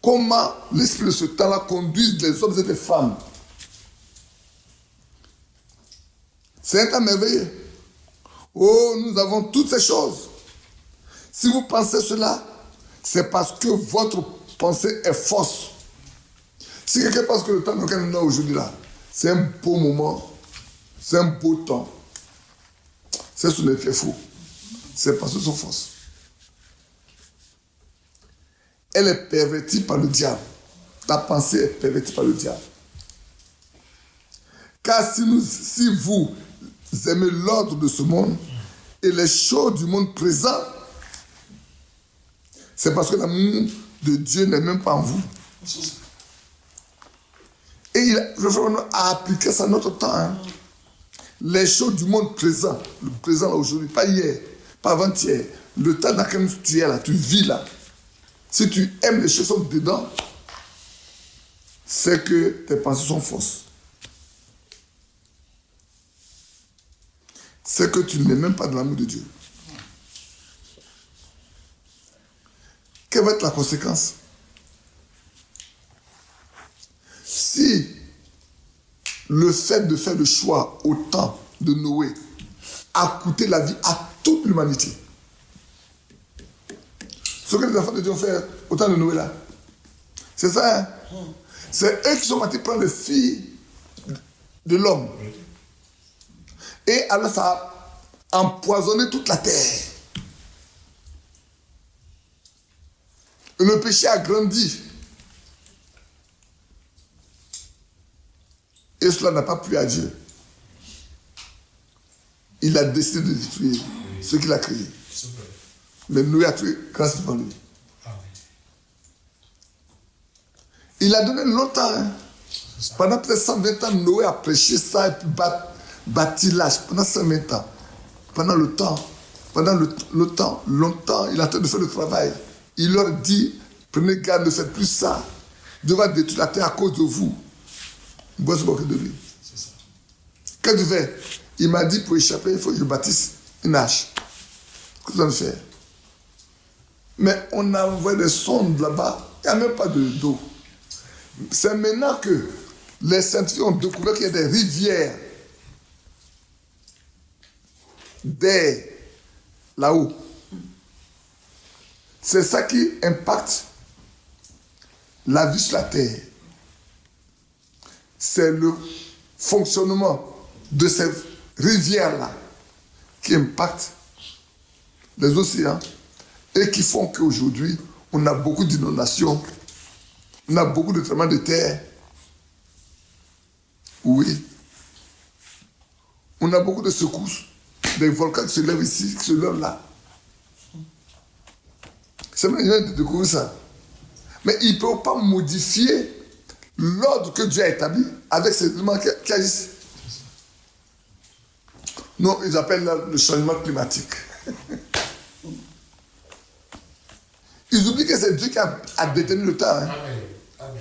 Comment l'esprit de ce temps-là conduit les hommes et les femmes? C'est un temps merveilleux. Oh, nous avons toutes ces choses. Si vous pensez cela, c'est parce que votre pensée est fausse. Si quelqu'un pense que le temps dans lequel nous sommes aujourd'hui là, c'est un beau moment, c'est un beau temps, c'est ce n'est faux. C'est parce que c'est fausse. Elle est pervertie par le diable. Ta pensée est pervertie par le diable. Car si vous aimez l'ordre de ce monde et les choses du monde présent, c'est parce que l'amour de Dieu n'est même pas en vous. Et il a appliqué ça à notre temps. Hein. Les choses du monde présent, le présent là aujourd'hui, pas hier, pas avant-hier, le temps dans lequel tu es là, tu vis là. Si tu aimes les choses qui sont dedans, c'est que tes pensées sont fausses. C'est que tu n'es même pas de l'amour de Dieu. Quelle va être la conséquence? Si le fait de faire le choix au temps de Noé a coûté la vie à toute l'humanité, ce que les enfants de Dieu ont fait au temps de Noé là, c'est ça, hein? C'est eux qui sont partis prendre les filles de l'homme. Et alors ça a empoisonné toute la terre. Et le péché a grandi. Et cela n'a pas plu à Dieu. Il a décidé de détruire ce qu'il a créé. Mais Noé a tué grâce devant lui. Il a donné longtemps. Hein. Pendant peut-être 120 ans, Noé a prêché ça et puis bâti l'âge. Pendant 120 ans. Pendant le temps, longtemps, il a tenté de faire le travail. Il leur dit, prenez garde, ne faites plus ça. Dieu va détruire la terre à cause de vous. Bois beaucoup de lui. Qu'est-ce que tu fais? Il m'a dit, pour échapper, il faut que je bâtisse une hache. Qu'est-ce que tu vas faire? Mais on a envoyé des sondes là-bas. Il n'y a même pas d'eau. C'est maintenant que les scientifiques ont découvert qu'il y a des rivières d'air là-haut. C'est ça qui impacte la vie sur la terre. C'est le fonctionnement de ces rivières-là qui impactent les océans et qui font qu'aujourd'hui, on a beaucoup d'inondations, on a beaucoup de tremblements de terre. Oui. On a beaucoup de secousses, des volcans qui se lèvent ici, qui se lèvent là. C'est bien de découvrir ça. Mais ils ne peuvent pas modifier l'ordre que Dieu a établi avec ces éléments qui agissent. Non, ils appellent le changement climatique. Ils oublient que c'est Dieu qui a détenu le temps. Hein. Amen.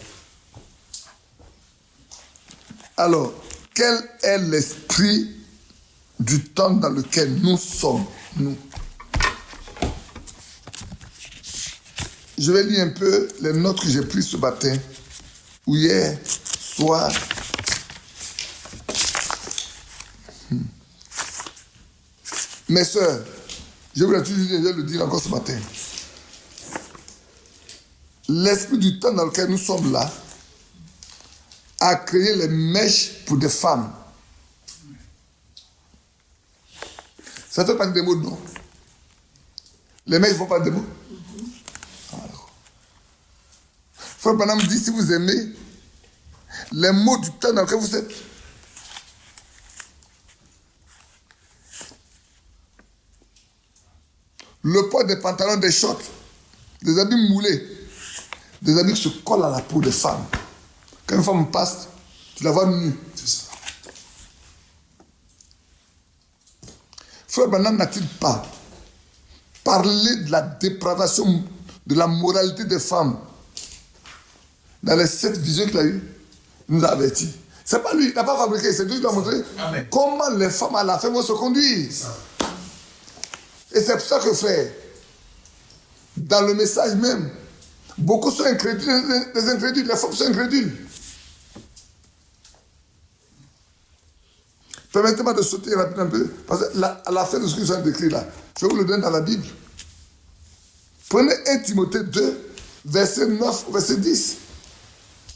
Alors, quel est l'esprit du temps dans lequel nous sommes, nous? Je vais lire un peu les notes que j'ai prises ce matin, ou hier soir. Mes soeurs, je voulais le dire encore ce matin. L'esprit du temps dans lequel nous sommes là a créé les mèches pour des femmes. Ça ne fait pas des mots, non? Les mèches ne font pas des mots? Frère Branham dit, si vous aimez les mots du temps dans lequel vous êtes, le port des pantalons, des shorts, des habits moulés, des habits qui se collent à la peau des femmes. Quand une femme passe, tu la vois nue. C'est ça. Frère Branham n'a-t-il pas parlé de la dépravation, de la moralité des femmes dans les 7 visions qu'il a eues? Il nous a avertis. C'est pas lui, il n'a pas fabriqué, c'est Dieu qui lui a montré comment les femmes à la fin vont se conduire. Et c'est pour ça que, frère, dans le message même, beaucoup sont incrédules, les incrédules, les femmes sont incrédules. Permettez-moi de sauter rapidement un peu, parce qu'à la fin de ce que je viens d'écrire là, je vais vous le donner dans la Bible. Prenez 1 Timothée 2, verset 9, verset 10.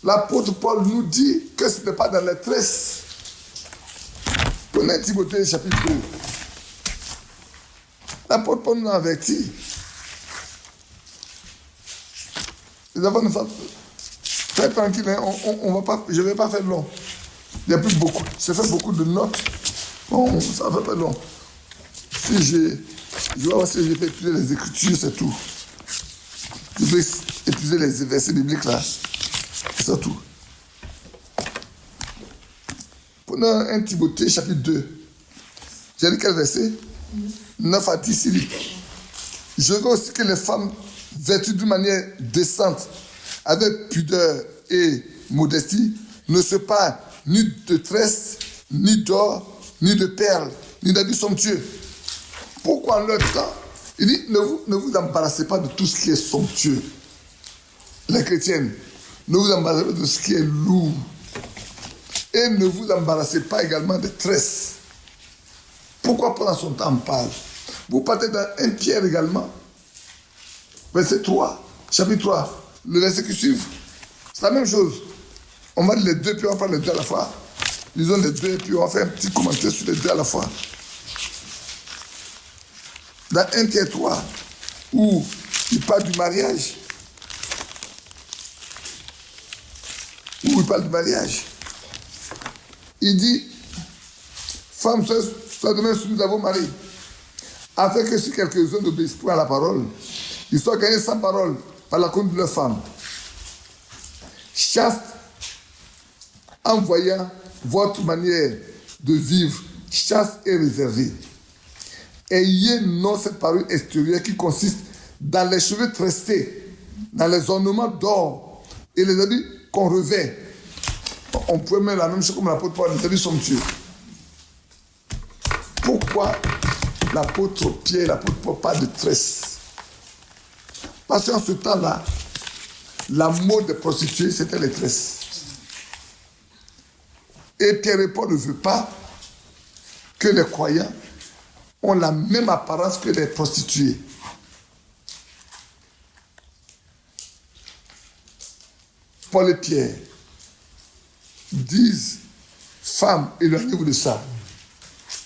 L'apôtre Paul nous dit que ce n'est pas dans les tresses. Prenez 1 Timothée chapitre 2. L'apôtre Paul nous a averti. Les enfants, soyez tranquille, hein, je ne vais pas faire long. Il n'y a plus beaucoup. J'ai fait beaucoup de notes. Bon, ça ne fait pas long. Si je vais voir si je vais étudier les Écritures, c'est tout. Je vais étudier les versets bibliques là. C'est tout. Prenons 1 Timothée chapitre 2. J'ai lu quel verset? 9 à 10, il dit. Je veux aussi que les femmes vêtues d'une manière décente, avec pudeur et modestie, ne se parlent ni de tresses, ni d'or, ni de perles, ni d'habits somptueux. Pourquoi en leur temps? Il dit, ne vous embarrassez pas de tout ce qui est somptueux. Les chrétiennes, ne vous embarrassez pas de ce qui est lourd. Et ne vous embarrassez pas également des tresses. Pourquoi pendant son temps on parle? Vous partez dans 1 Pierre également. Verset 3, chapitre 3, le verset qui suit. C'est la même chose. On va dire les deux, puis on parle les deux à la fois. Lisons les deux et puis on va faire un petit commentaire sur les deux à la fois. Dans 1 Pierre 3, où il parle du mariage, il dit, femmes, soyez demain soumises à vos maris, afin que si quelques-uns n'obéissent point à la parole, ils soient gagnés sans parole par la conduite de leur femme. Chaste, en voyant votre manière de vivre chaste et réservée. Ayez non cette parole extérieure qui consiste dans les cheveux tressés, dans les ornements d'or et les habits qu'on revêt. On peut mettre la même chose comme l'apôtre Paul, les habits somptueux. Pourquoi l'apôtre Pierre et l'apôtre Paul parlent de tresse? Parce qu'en ce temps-là, la mode des prostituées, c'était les tresses. Et Pierre et Paul ne veulent pas que les croyants ont la même apparence que les prostituées. Paul et Pierre disent, femmes, éloignez-vous de ça.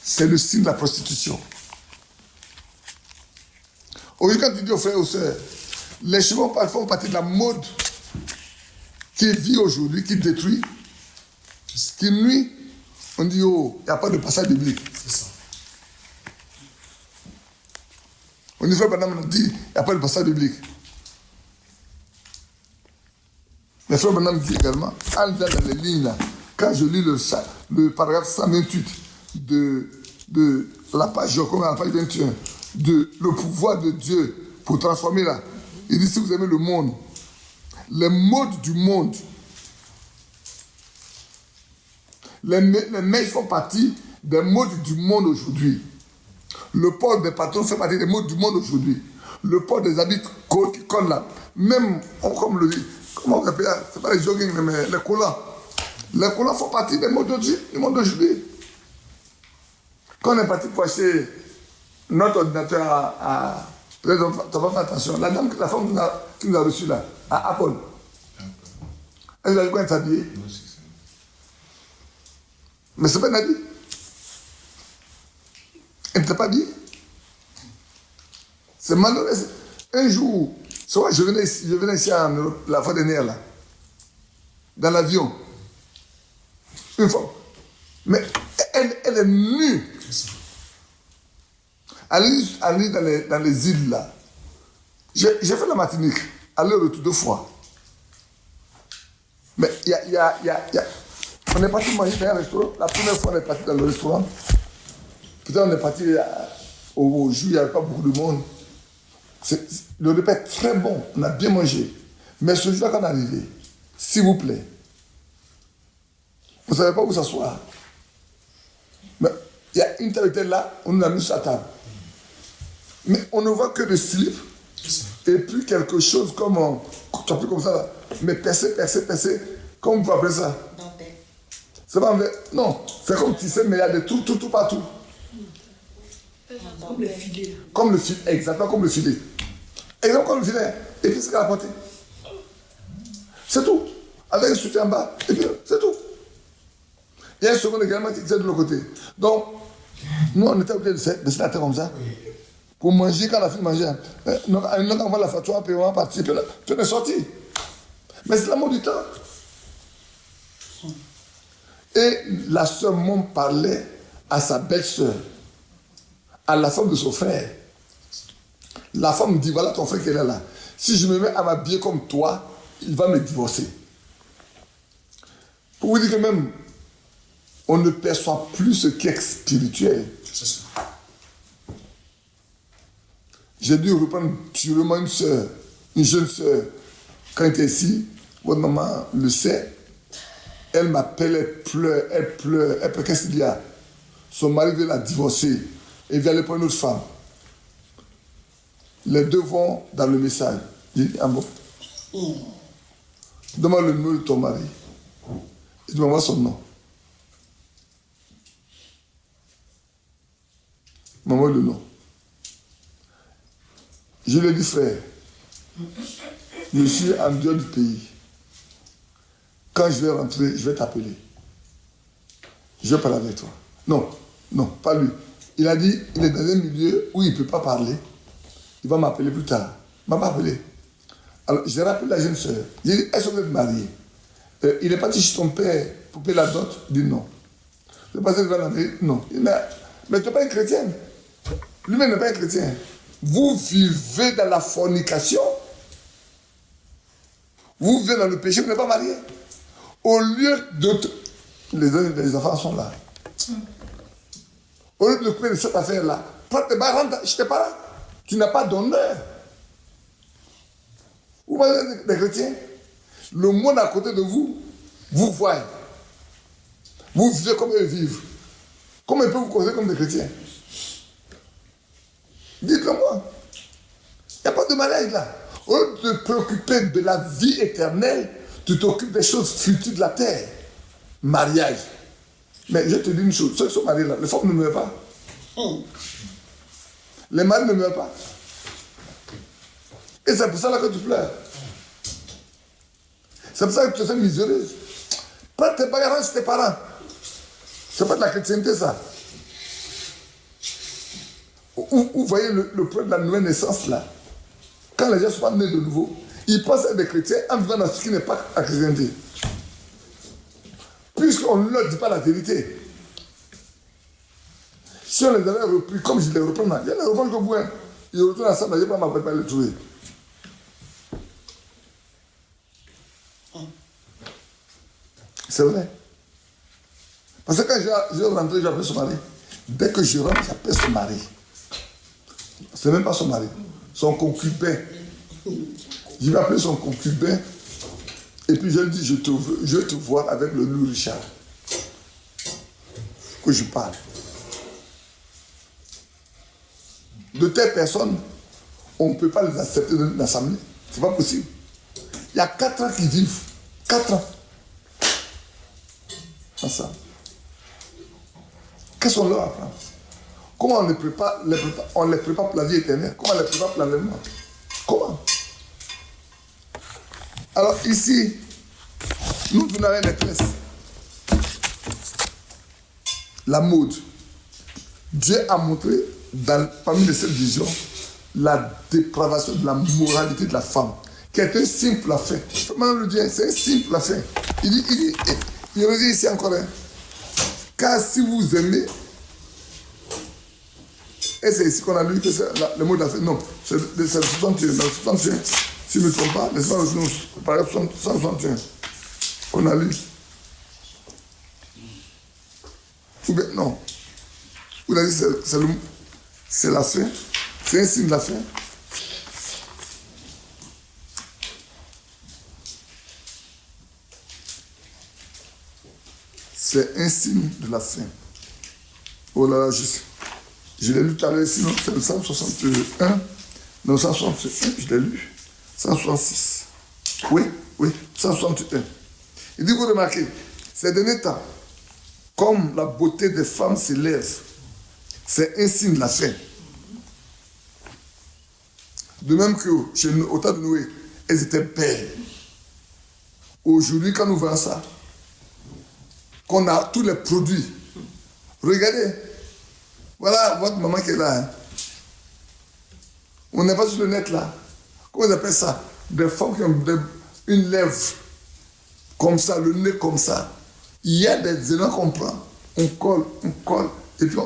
C'est le signe de la prostitution. Aujourd'hui, quand tu dis aux frères et aux sœurs, les cheveux font partie de la mode qui vit aujourd'hui, qui détruit, qui nuit, on dit, oh, il n'y a pas de passage biblique. C'est ça. On dit, frère Branham dit, il n'y a pas de passage biblique. Mais frère Branham dit également, en lisant dans les lignes là, quand je lis le paragraphe 128 de la page, comme à la page 21, de le pouvoir de Dieu pour transformer là, il dit, si vous aimez le monde, les modes du monde, les mails font partie des modes du monde aujourd'hui. Le port des patrons fait partie des modes du monde aujourd'hui. Le port des habits qui collent là. Même, comme le dit, comment on appelle ça? C'est pas les jogging, mais les collants. Les collants font partie des modes du monde d'aujourd'hui. Quand on est parti pour acheter notre ordinateur à peut-être tu vas faire attention. La femme qui nous a reçus là, à Apple, elle a dit quoi, elle s'habiller? Mais c'est pas un habit. Elle ne t'a pas dit. C'est malheureux. Un jour, je venais ici en Europe, la fois dernière, là, dans l'avion. Une fois. Mais elle est nue. Elle est dans les îles, là. J'ai fait la Martinique, aller-retour 2 fois. Mais on est parti manger dans un restaurant. La première fois, on est parti dans le restaurant. Peut-être on est parti au jour, il n'y avait pas beaucoup de monde. Le repas est très bon, on a bien mangé. Mais ce jour-là, quand on est arrivé, s'il vous plaît, vous ne savez pas où s'asseoir. Mais il y a une table là, on nous a mis sur la table. Mais on ne voit que le slip et puis quelque chose comme ça, là. Mais percé, comment vous pouvez appeler ça? C'est pas vrai. Non, c'est comme tissé, mais il y a des trous tout partout. Comme le filet. Comme le filet, exactement comme le filet. Exactement comme le filet. Et puis c'est qu'elle a porté. C'est tout. Avec un soutien en bas. Et puis c'est tout. Il y a un second également qui est de l'autre côté. Donc, nous on était obligés de se la terre comme ça. Pour manger, quand on a fini de manger. Donc, on va la fatwa, puis on va partir, puis on est sorti. Mais c'est l'amour du temps. Et la sœur Mon parlait à sa belle-sœur, à la femme de son frère. La femme dit, voilà ton frère qui est là. Si je me mets à m'habiller comme toi, il va me divorcer. Pour vous dire que même, on ne perçoit plus ce qui est spirituel. C'est ça. J'ai dû reprendre sûrement une jeune sœur, quand elle était ici, votre maman le sait, elle m'appelle, elle pleure, qu'est-ce qu'il y a? Son mari veut la divorcer, et vient aller prendre une autre femme. Les deux vont dans le message. J'ai dit, ah bon? Demande le nom de ton mari. Il m'envoie son nom. Il m'envoie le nom. Je lui ai dit, frère, je suis en dehors du pays. Quand je vais rentrer, je vais t'appeler. je vais parler avec toi. Non, pas lui. Il a dit, il est dans un milieu où il ne peut pas parler. Il va m'appeler plus tard. Il ne m'a pas appelé. Alors, j'ai rappelé la jeune sœur. J'ai dit, est-ce que vous êtes mariée? Il est parti chez ton père pour payer la dot. Il dit non. Le pasteur va l'enlever. Non. Il dit, mais tu n'es pas un chrétien. Lui-même n'est pas un chrétien. Vous vivez dans la fornication. Vous vivez dans le péché, vous n'êtes pas marié. Au lieu de... Les enfants sont là. Au lieu de couper de cette affaire-là, prends tes barres, rentre chez tes parents. Tu n'as pas d'honneur. Vous voyez les chrétiens? Le monde à côté de vous, vous voyez. Vous vivez comme eux vivent. Comment ils peuvent vous considérer comme des chrétiens? Dites-le moi. Il n'y a pas de mariage là. Au lieu de te préoccuper de la vie éternelle, tu t'occupes des choses futiles de la terre. Mariage. Mais je te dis une chose, ceux qui sont mariés là, les femmes ne meurent pas. Les maris ne meurent pas. Et c'est pour ça là que tu pleures. C'est pour ça que tu te sens miséreuse. Prends tes bagages chez tes parents. C'est pas de la chrétienté ça. Vous voyez le problème de la nouvelle naissance là. Quand les gens sont pas nés de nouveau, ils pensent être des chrétiens en vivant dans ce qui n'est pas la chrétienté. Puisqu'on ne leur dit pas la vérité. Si on les avait repris, comme je les reprends là, je les reprends comme moi. Ils retournent ensemble, je ne vais pas m'appeler pas les trouver. C'est vrai. Parce que quand je rentre, j'appelle son mari. Dès que je rentre, j'appelle son mari. Ce n'est même pas son mari, son concubin. Je vais appeler son concubin. Et puis je lui dis, je veux te voir avec le loup Richard. Que je parle. De telles personnes, on ne peut pas les accepter dans l'assemblée. Ce n'est pas possible. Il y a 4 ans qu'ils vivent. 4 ans. Ensemble. Qu'est-ce qu'on leur apprend? Comment on les prépare, pour la vie éternelle? Comment on les prépare pour l'enlèvement? Comment? Alors ici, nous venons avec les classes. La mode. Dieu a montré parmi les 7 visions la dépravation de la moralité de la femme, qui est un signe pour la fin. Maintenant le Dieu, c'est un signe pour la fin. Il redit ici encore, hein, car si vous aimez, et c'est ici qu'on a lu que c'est le mot de la fin. Non, c'est le 61. Le 61, si je ne me trompe pas, n'est-ce pas le paragraphe 161 qu'on a lu. Ou bien, non. Vous avez dit c'est la fin. C'est un signe de la fin. C'est un signe de la fin. Oh là là, je l'ai lu tout à l'heure, sinon c'est le 161. Non, 161, je l'ai lu. 166. Oui, 161. Il dit, vous remarquez, ces derniers temps, comme la beauté des femmes s'élève, c'est un signe de la fin. De même que au temps de Noé, elles étaient belles. Aujourd'hui, quand nous voyons ça, qu'on a tous les produits, regardez, voilà votre maman qui est là. Hein. On n'est pas sur le net là. Comment on appelle ça? Des femmes qui ont une lèvre comme ça, le nez comme ça. Il y a des éléments qu'on prend, on colle, et puis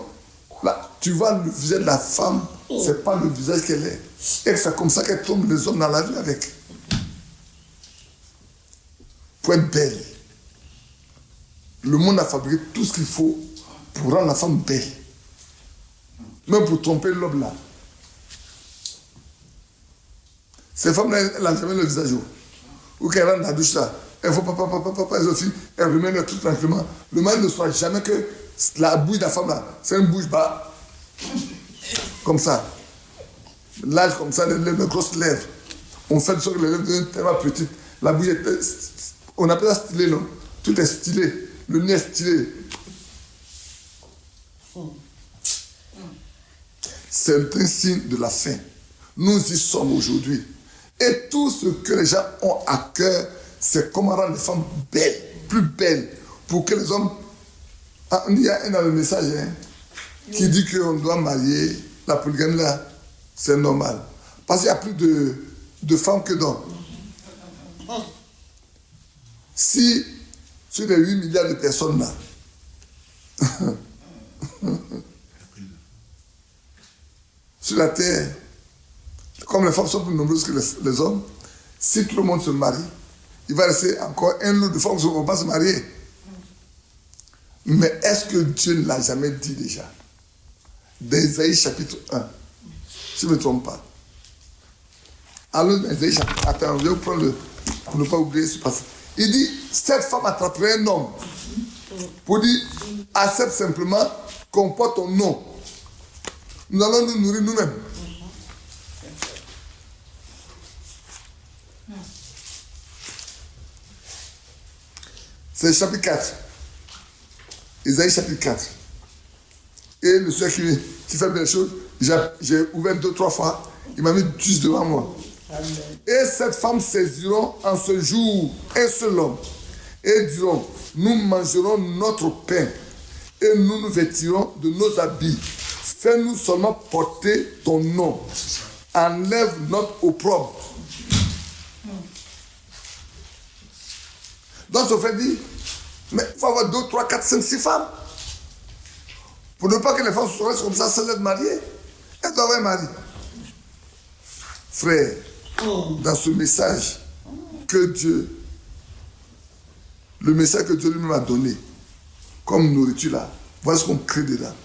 là, tu vois le visage de la femme, c'est pas le visage qu'elle est. Et c'est comme ça qu'elle tombe les hommes dans la vie avec. Pour être belle. Le monde a fabriqué tout ce qu'il faut pour rendre la femme belle. Même pour tromper l'homme là. Ces femmes-là, elles n'ont jamais le visage haut. Ou qu'elles rentrent dans la douche là. Elles font papa, elles aussi, elles remettent le truc tranquillement. Le mari ne soit jamais que la bouche de la femme là, c'est une bouche bas. Comme ça. L'âge comme ça, les grosses lèvres. On fait de sorte que les lèvres deviennent tellement petites. La bouche est... On appelle ça stylé, non? Tout est stylé. Le nez est stylé. C'est un signe de la fin. Nous y sommes aujourd'hui. Et tout ce que les gens ont à cœur, c'est comment rendre les femmes belles, plus belles, pour que les hommes Ah, il y a un dans le message qui dit qu'on doit marier, la polygamie là, c'est normal. Parce qu'il y a plus de femmes que d'hommes. Si sur les 8 milliards de personnes là, sur la terre, comme les femmes sont plus nombreuses que les hommes, si tout le monde se marie, il va rester encore un lot de femmes qui ne vont pas se marier. Mais est-ce que Dieu ne l'a jamais dit déjà? D'Ésaïe chapitre 1, si je ne me trompe pas. Alors, Ésaïe chapitre 1, attends, je vais prendre pour ne pas oublier ce passage. Il dit, cette femme attraperait un homme pour dire, accepte simplement qu'on porte ton nom. Nous allons nous nourrir nous-mêmes. C'est chapitre 4. Ésaïe chapitre 4. Et le Seigneur qui fait bien les choses, j'ai ouvert 2-3 fois, il m'a mis juste devant moi. Amen. Et cette femme saisiront en ce jour un seul homme et diront, nous mangerons notre pain et nous nous vêtirons de nos habits. Fais-nous seulement porter ton nom. Enlève notre opprobre. Donc, ça fait dire, mais il faut avoir 2, 3, 4, 5, 6 femmes. Pour ne pas que les femmes se restent comme ça sans être mariées. Elles doivent avoir un mari. Frère, dans ce message que Dieu, le message que Dieu lui-même a donné, comme nourriture là, voilà ce qu'on crée dedans.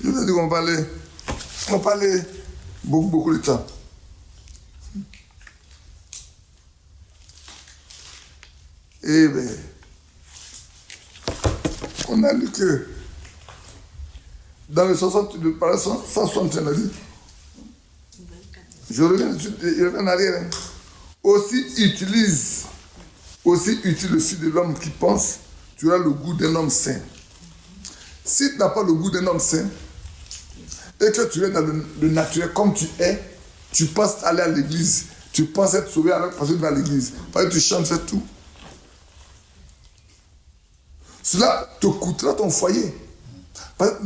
Je vous ai dit qu'on parlait beaucoup de temps. Et bien, on a lu que dans le 161, on a dit, je reviens en arrière, aussi utile le fils de l'homme qui pense, tu auras le goût d'un homme saint. Si tu n'as pas le goût d'un homme saint, et que tu es dans le naturel comme tu es, tu penses aller à l'église, tu penses être sauvé alors parce que tu vas à l'église, parce que tu chantes, fais tout. Cela te coûtera ton foyer. Parce que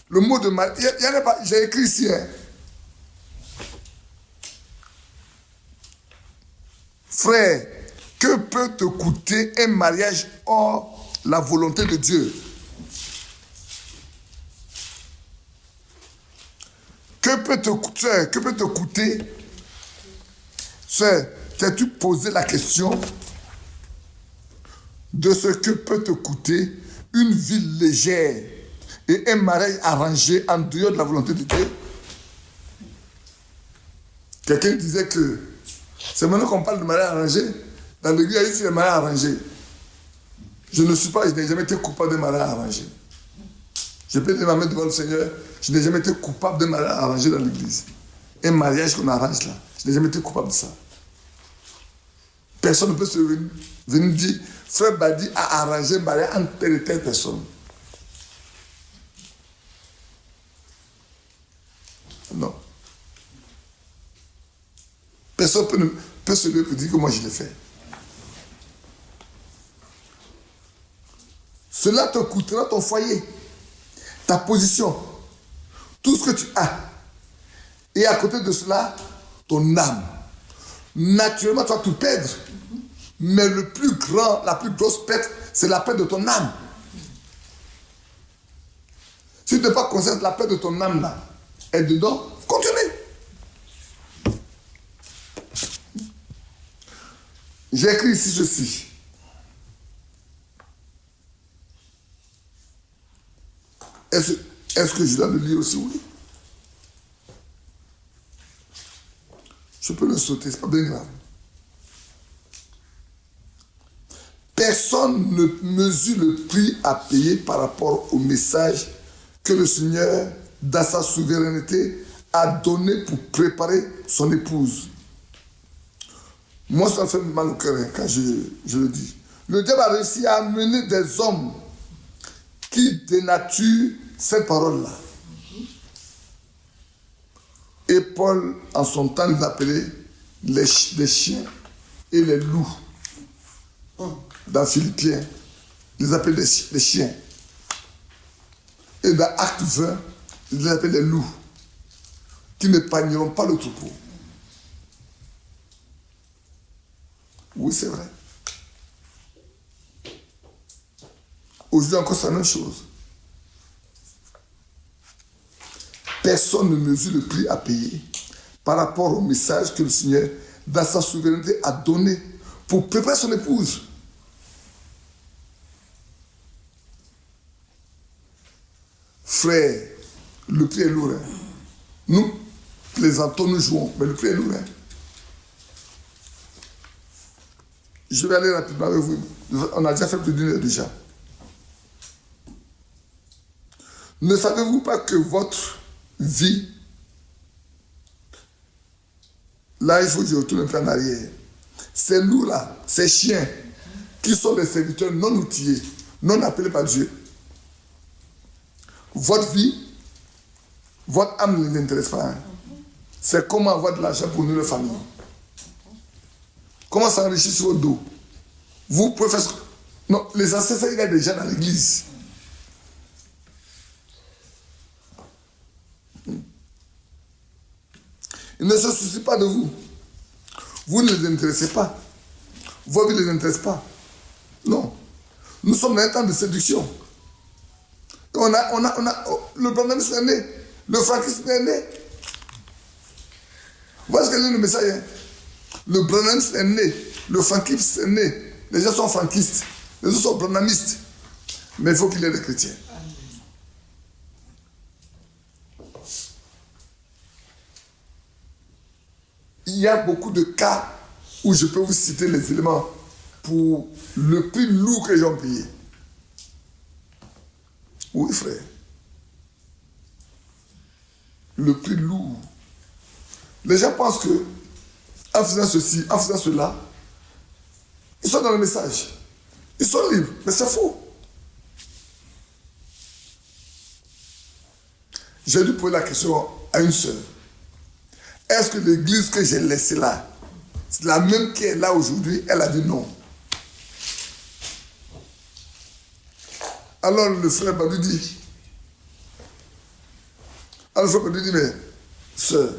le mot de mariage, j'ai écrit ici, frère, que peut te coûter un mariage hors la volonté de Dieu? Que peut te coûter? T'as-tu posé la question de ce que peut te coûter une vie légère et un mariage arrangé en dehors de la volonté de Dieu? Quelqu'un disait que c'est maintenant qu'on parle de mariage arrangé. Dans l'église, il y a eu des mariages arrangés. Je n'ai jamais été coupable de mariage arrangé. Je peux dire ma main devant le Seigneur, je n'ai jamais été coupable de mariage arrangé dans l'église. Un mariage qu'on arrange là, je n'ai jamais été coupable de ça. Personne ne peut se venir dire, frère Badi a arrangé un mariage entre telle et telle personne. Non. Personne peut se lever pour dire que moi je l'ai fait. Cela te coûtera ton foyer, ta position, tout ce que tu as. Et à côté de cela, ton âme. Naturellement, tu vas tout perdre. Mais la plus grosse perte, c'est la perte de ton âme. Si tu n'es pas conscient de la perte de ton âme là, et dedans, continue. J'ai écrit ici ceci. Est-ce que je dois le lire aussi? Oui. Je peux le sauter, c'est pas bien grave. Personne ne mesure le prix à payer par rapport au message que le Seigneur, dans sa souveraineté, a donné pour préparer son épouse. Moi, ça me fait mal au cœur quand je le dis. Le diable a réussi à amener des hommes qui dénaturent cette parole-là. Et Paul, en son temps, l'appelait les chiens et les loups. dans Philippiens, ils les appellent les chiens. Et dans Acte 20, ils les appellent les loups, qui n'épargneront pas le troupeau. Oui, c'est vrai. Aujourd'hui encore, c'est la même chose. Personne ne mesure le prix à payer par rapport au message que le Seigneur, dans sa souveraineté, a donné pour préparer son épouse. Frère, le prix est lourd. Hein. Nous plaisantons, nous jouons, mais le prix est lourd. Hein. Je vais aller rapidement avec vous. On a déjà fait plus d'une heure déjà. Ne savez-vous pas que votre vie, là il faut que je retourne un peu en arrière, ces loups-là, ces chiens, qui sont des serviteurs non outillés, non appelés par Dieu, votre vie, votre âme ne les intéresse pas. Hein. C'est comment avoir de l'argent pour nourrir la famille. Comment s'enrichir sur votre dos. Vous pouvez faire ce que... Non, les ancêtres, il y a des gens dans l'église. Ils ne se soucient pas de vous. Vous ne les intéressez pas. Vos vies ne les intéressent pas. Non. Nous sommes dans un temps de séduction. Le brandamisme est né. Le franquisme est né. Voilà ce que dit le message. Hein? Le brandamisme est né. Le franquisme est né. Les gens sont franquistes. Les autres sont brandamistes. Mais il faut qu'il y ait des chrétiens. Il y a beaucoup de cas où je peux vous citer les éléments pour le prix lourd que j'ai payé. Oui, frère. Le prix lourd. Les gens pensent que, en faisant ceci, en faisant cela, ils sont dans le message. Ils sont libres. Mais c'est faux. J'ai dû poser la question à une sœur. Est-ce que l'église que j'ai laissée là, c'est la même qui est là aujourd'hui? Elle a dit non. Alors le frère m'a dit, mais sœur,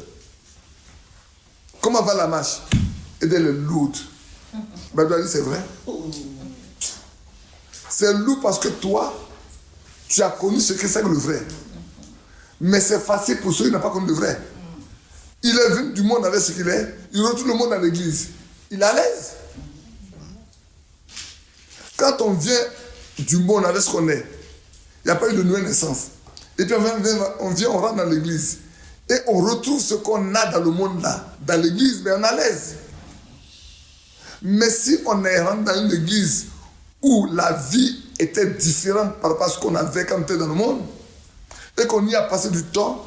comment va la marche? Et elle est lourde. Ben, elle dit, c'est vrai. C'est lourd parce que toi, tu as connu ce que c'est que le vrai. Mais c'est facile pour ceux qui n'ont pas connu le vrai. Il est venu du monde avec ce qu'il est, il retrouve le monde dans l'église. Il est à l'aise. Quand on vient du monde avec ce qu'on est, il n'y a pas eu de nouvelle naissance. Et puis on rentre dans l'église. Et on retrouve ce qu'on a dans le monde là. Dans l'église, mais on est à l'aise. Mais si on est rentré dans une église où la vie était différente par rapport à ce qu'on avait quand on était dans le monde, et qu'on y a passé du temps,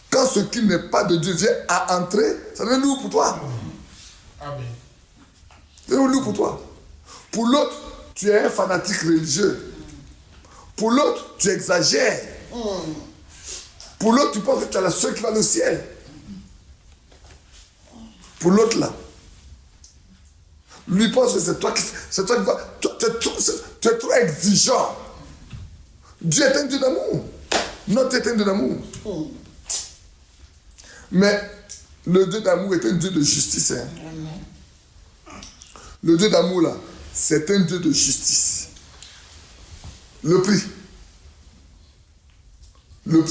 quand ce qui n'est pas de Dieu vient à entrer, ça devient lourd pour toi. Amen. Ça devient lourd pour toi. Pour l'autre, tu es un fanatique religieux. Pour l'autre, tu exagères. Pour l'autre, tu penses que tu es la seule qui va au ciel. Pour l'autre, là, lui pense que c'est toi qui vas. Tu es trop exigeant. Dieu est un Dieu d'amour. Notre Dieu est un Dieu d'amour. Mais le Dieu d'amour est un Dieu de justice. Hein. Le Dieu d'amour, là, c'est un Dieu de justice. Le prix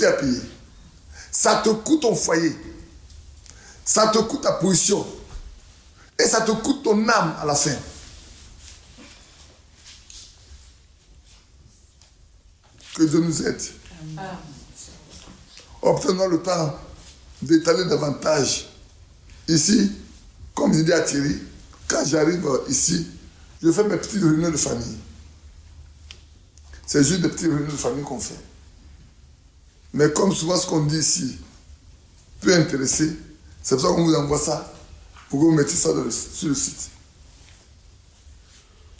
à payer. Ça te coûte ton foyer. Ça te coûte ta position. Et ça te coûte ton âme à la fin. Que Dieu nous aide. Obtenons le temps d'étaler davantage. Ici, comme je dis à Thierry, quand j'arrive ici, je fais mes petites réunions de famille. C'est juste des petites réunions de famille qu'on fait. Mais comme souvent ce qu'on dit ici peut intéresser, c'est pour ça qu'on vous envoie ça, pour que vous mettiez ça sur le site.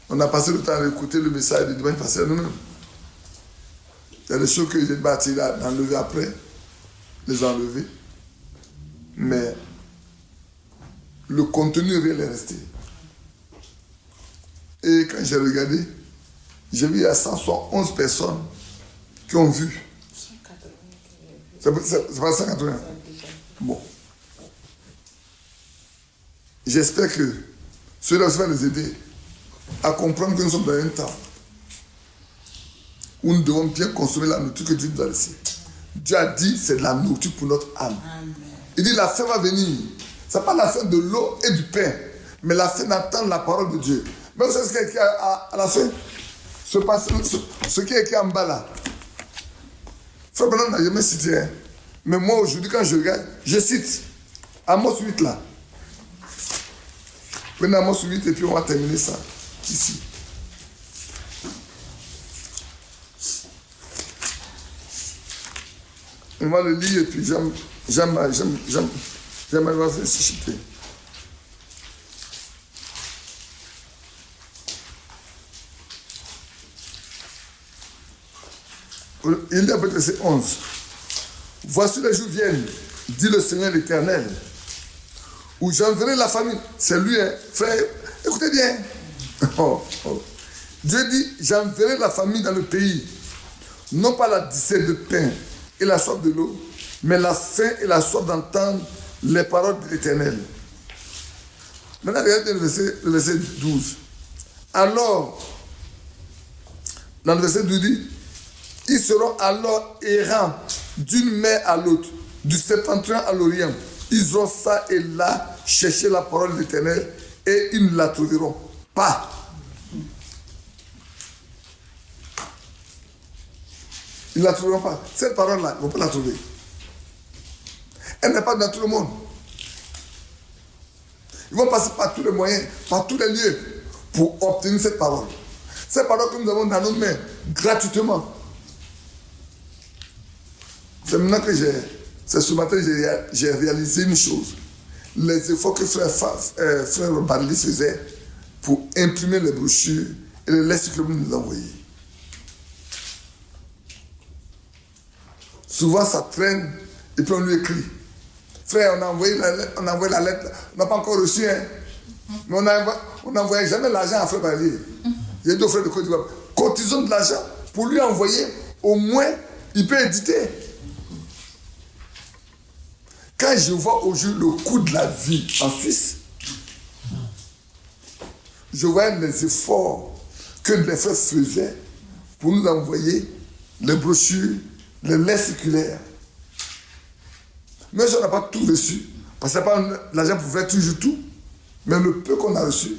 On a passé le temps à écouter le message de dimanche passé à nous-mêmes. Il y a des choses que j'ai bâties là, d'enlever après, les enlever. Mais le contenu réel est resté. Et quand j'ai regardé, j'ai vu il y a 171 personnes qui ont vu. C'est pas 180. Bon. J'espère que cela va les aider à comprendre que nous sommes dans un temps où nous devons bien consommer la nourriture que Dieu nous a laissée. Dieu a dit c'est de la nourriture pour notre âme. Amen. Il dit la faim va venir. Ce n'est pas la faim de l'eau et du pain, mais la faim d'entendre la parole de Dieu. Mais vous savez ce qui est écrit à la fin? Ce qui est écrit en bas là. Frère Branham n'a jamais cité. Hein. Mais moi aujourd'hui, quand je regarde, je cite Amos 8 là. Prenez Amos 8 et puis on va terminer ça ici. On va le lire et puis j'aime la susciter. Il y a peut-être 11. Voici les jours viennent, dit le Seigneur l'Éternel, où j'enverrai la famine. C'est lui, hein, frère, écoutez bien. Dieu dit, j'enverrai la famine dans le pays, non pas la disette de pain et la soif de l'eau, mais la faim et la soif d'entendre les paroles de l'Éternel. Maintenant, regardez le verset 12. Alors, dans le verset 12, dit, ils seront alors errants d'une mer à l'autre, du septentrion à l'orient. Ils iront ça et là chercher la parole de l'Éternel et ils ne la trouveront pas. Ils ne la trouveront pas. Cette parole-là, ils ne vont pas la trouver. Elle n'est pas dans tout le monde. Ils vont passer par tous les moyens, par tous les lieux pour obtenir cette parole. Cette parole que nous avons dans nos mains, gratuitement. C'est maintenant que c'est ce matin que j'ai réalisé une chose. Les efforts que frère Barli faisait pour imprimer les brochures et les lettres que nous envoyer. Souvent ça traîne et puis on lui écrit. Frère, on a envoyé la lettre, on n'a pas encore reçu, hein. Mais on n'envoyait jamais l'argent à frère Barli. Il y a deux frères de Côte d'Ivoire. Cotisons de l'argent pour lui envoyer, au moins il peut éditer. Quand je vois aujourd'hui le coût de la vie en Suisse, je vois les efforts que les frères faisaient pour nous envoyer les brochures, les lettres circulaires. Mais on n'a pas tout reçu, parce que l'argent pouvait toujours tout, mais le peu qu'on a reçu,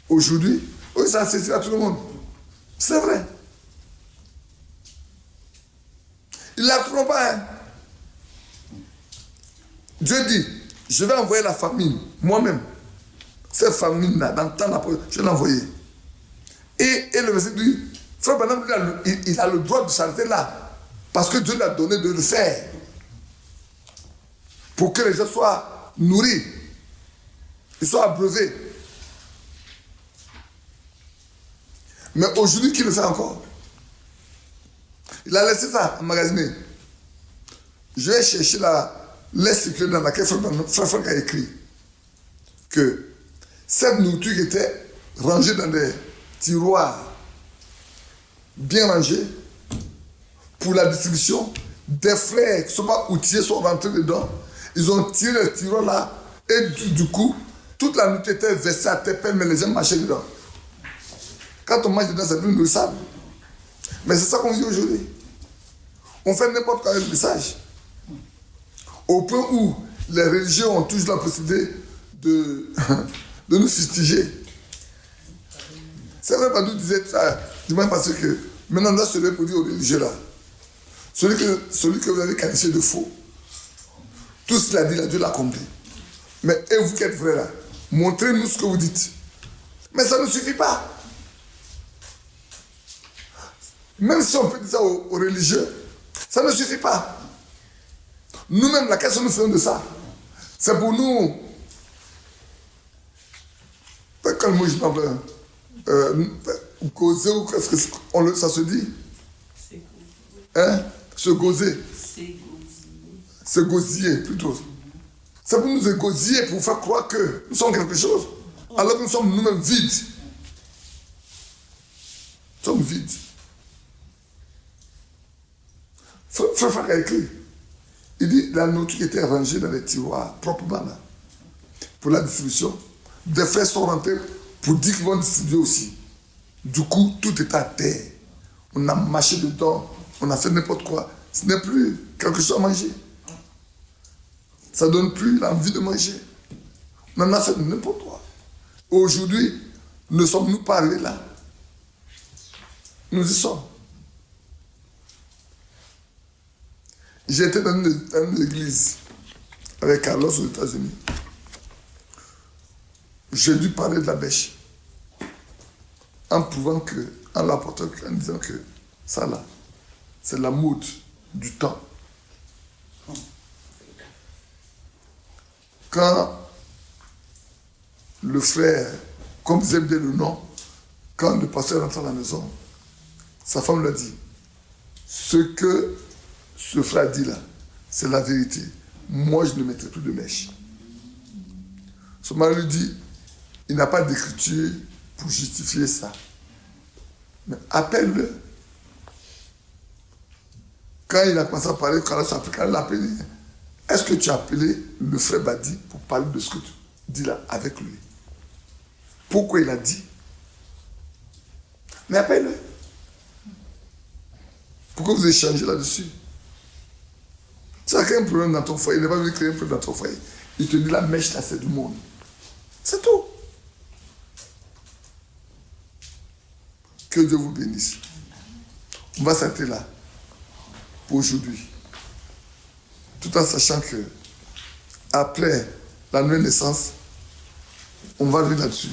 aujourd'hui, oui, ça sert à tout le monde. C'est vrai. Ils ne la trouvent pas, hein. Dieu dit, je vais envoyer la famine, moi-même. Cette famine-là, dans le temps, je vais l'envoyer. Et le verset dit, frère Branham, il a le droit de s'arrêter là. Parce que Dieu lui a donné de le faire. Pour que les gens soient nourris. Ils soient abreuvés. Mais aujourd'hui, qui le fait encore? Il a laissé ça emmagasiner. Je vais chercher lettre dans laquelle Frère a écrit que cette nourriture qui était rangée dans des tiroirs bien rangés pour la distribution, des frères qui ne sont pas outillés sont rentrés dedans. Ils ont tiré les tiroirs là et du coup, toute la nourriture était versée à terre, mais les gens marchaient dedans. Quand on mange dedans, c'est plus nourrissable. Mais c'est ça qu'on vit aujourd'hui. On fait n'importe quel message. Au point où les religieux ont toujours la possibilité de nous fustiger. C'est vrai, Badou disait ça, dis-moi parce que maintenant, là, celui pour dire aux religieux là, celui que vous avez qualifié de faux, tout ce qu'il a dit là, Dieu l'a accompli. Mais et vous qui êtes vrais là, montrez-nous ce que vous dites. Mais ça ne suffit pas. Même si on peut dire ça aux religieux, ça ne suffit pas. Nous-mêmes, la question que nous faisons de ça, c'est pour nous. Quel mot je parle? Causer ou qu'est-ce que ça se dit? Hein? Se gauser. Se gosiller plutôt. C'est pour nous égosiller, pour faire croire que nous sommes quelque chose, alors que nous sommes nous-mêmes vides. sommes vides. Frère a écrit. Il dit la nourriture était rangée dans les tiroirs, proprement là, pour la distribution. Des frères sont rentrés pour dire qu'ils vont distribuer aussi. Du coup, tout est à terre. On a marché dedans, on a fait n'importe quoi. Ce n'est plus quelque chose à manger. Ça ne donne plus l'envie de manger. On en a fait n'importe quoi. Aujourd'hui, ne sommes-nous pas allés là? Nous y sommes. J'étais dans une église avec Carlos aux États-Unis. J'ai dû parler de la bêche. En l'apportant, en disant que ça là, c'est la mode du temps. Quand le frère, comme vous aimez le nom, quand le pasteur rentre à la maison, sa femme lui a dit, ce que ce frère dit là, c'est la vérité. Moi, je ne mettrai plus de mèche. Son mari lui dit, il n'a pas d'écriture pour justifier ça. Mais appelle-le. Quand il a commencé à parler, quand il l'a appelé, est-ce que tu as appelé le frère Badi pour parler de ce que tu dis là avec lui? Pourquoi il a dit? Mais appelle-le. Pourquoi vous échangez là-dessus? Tu as créé un problème dans ton foyer, il n'a pas voulu créer un problème dans ton foyer. Il te dit la mèche là, c'est du monde. C'est tout. Que Dieu vous bénisse. On va s'arrêter là pour aujourd'hui. Tout en sachant que après la nouvelle naissance, on va revenir là-dessus.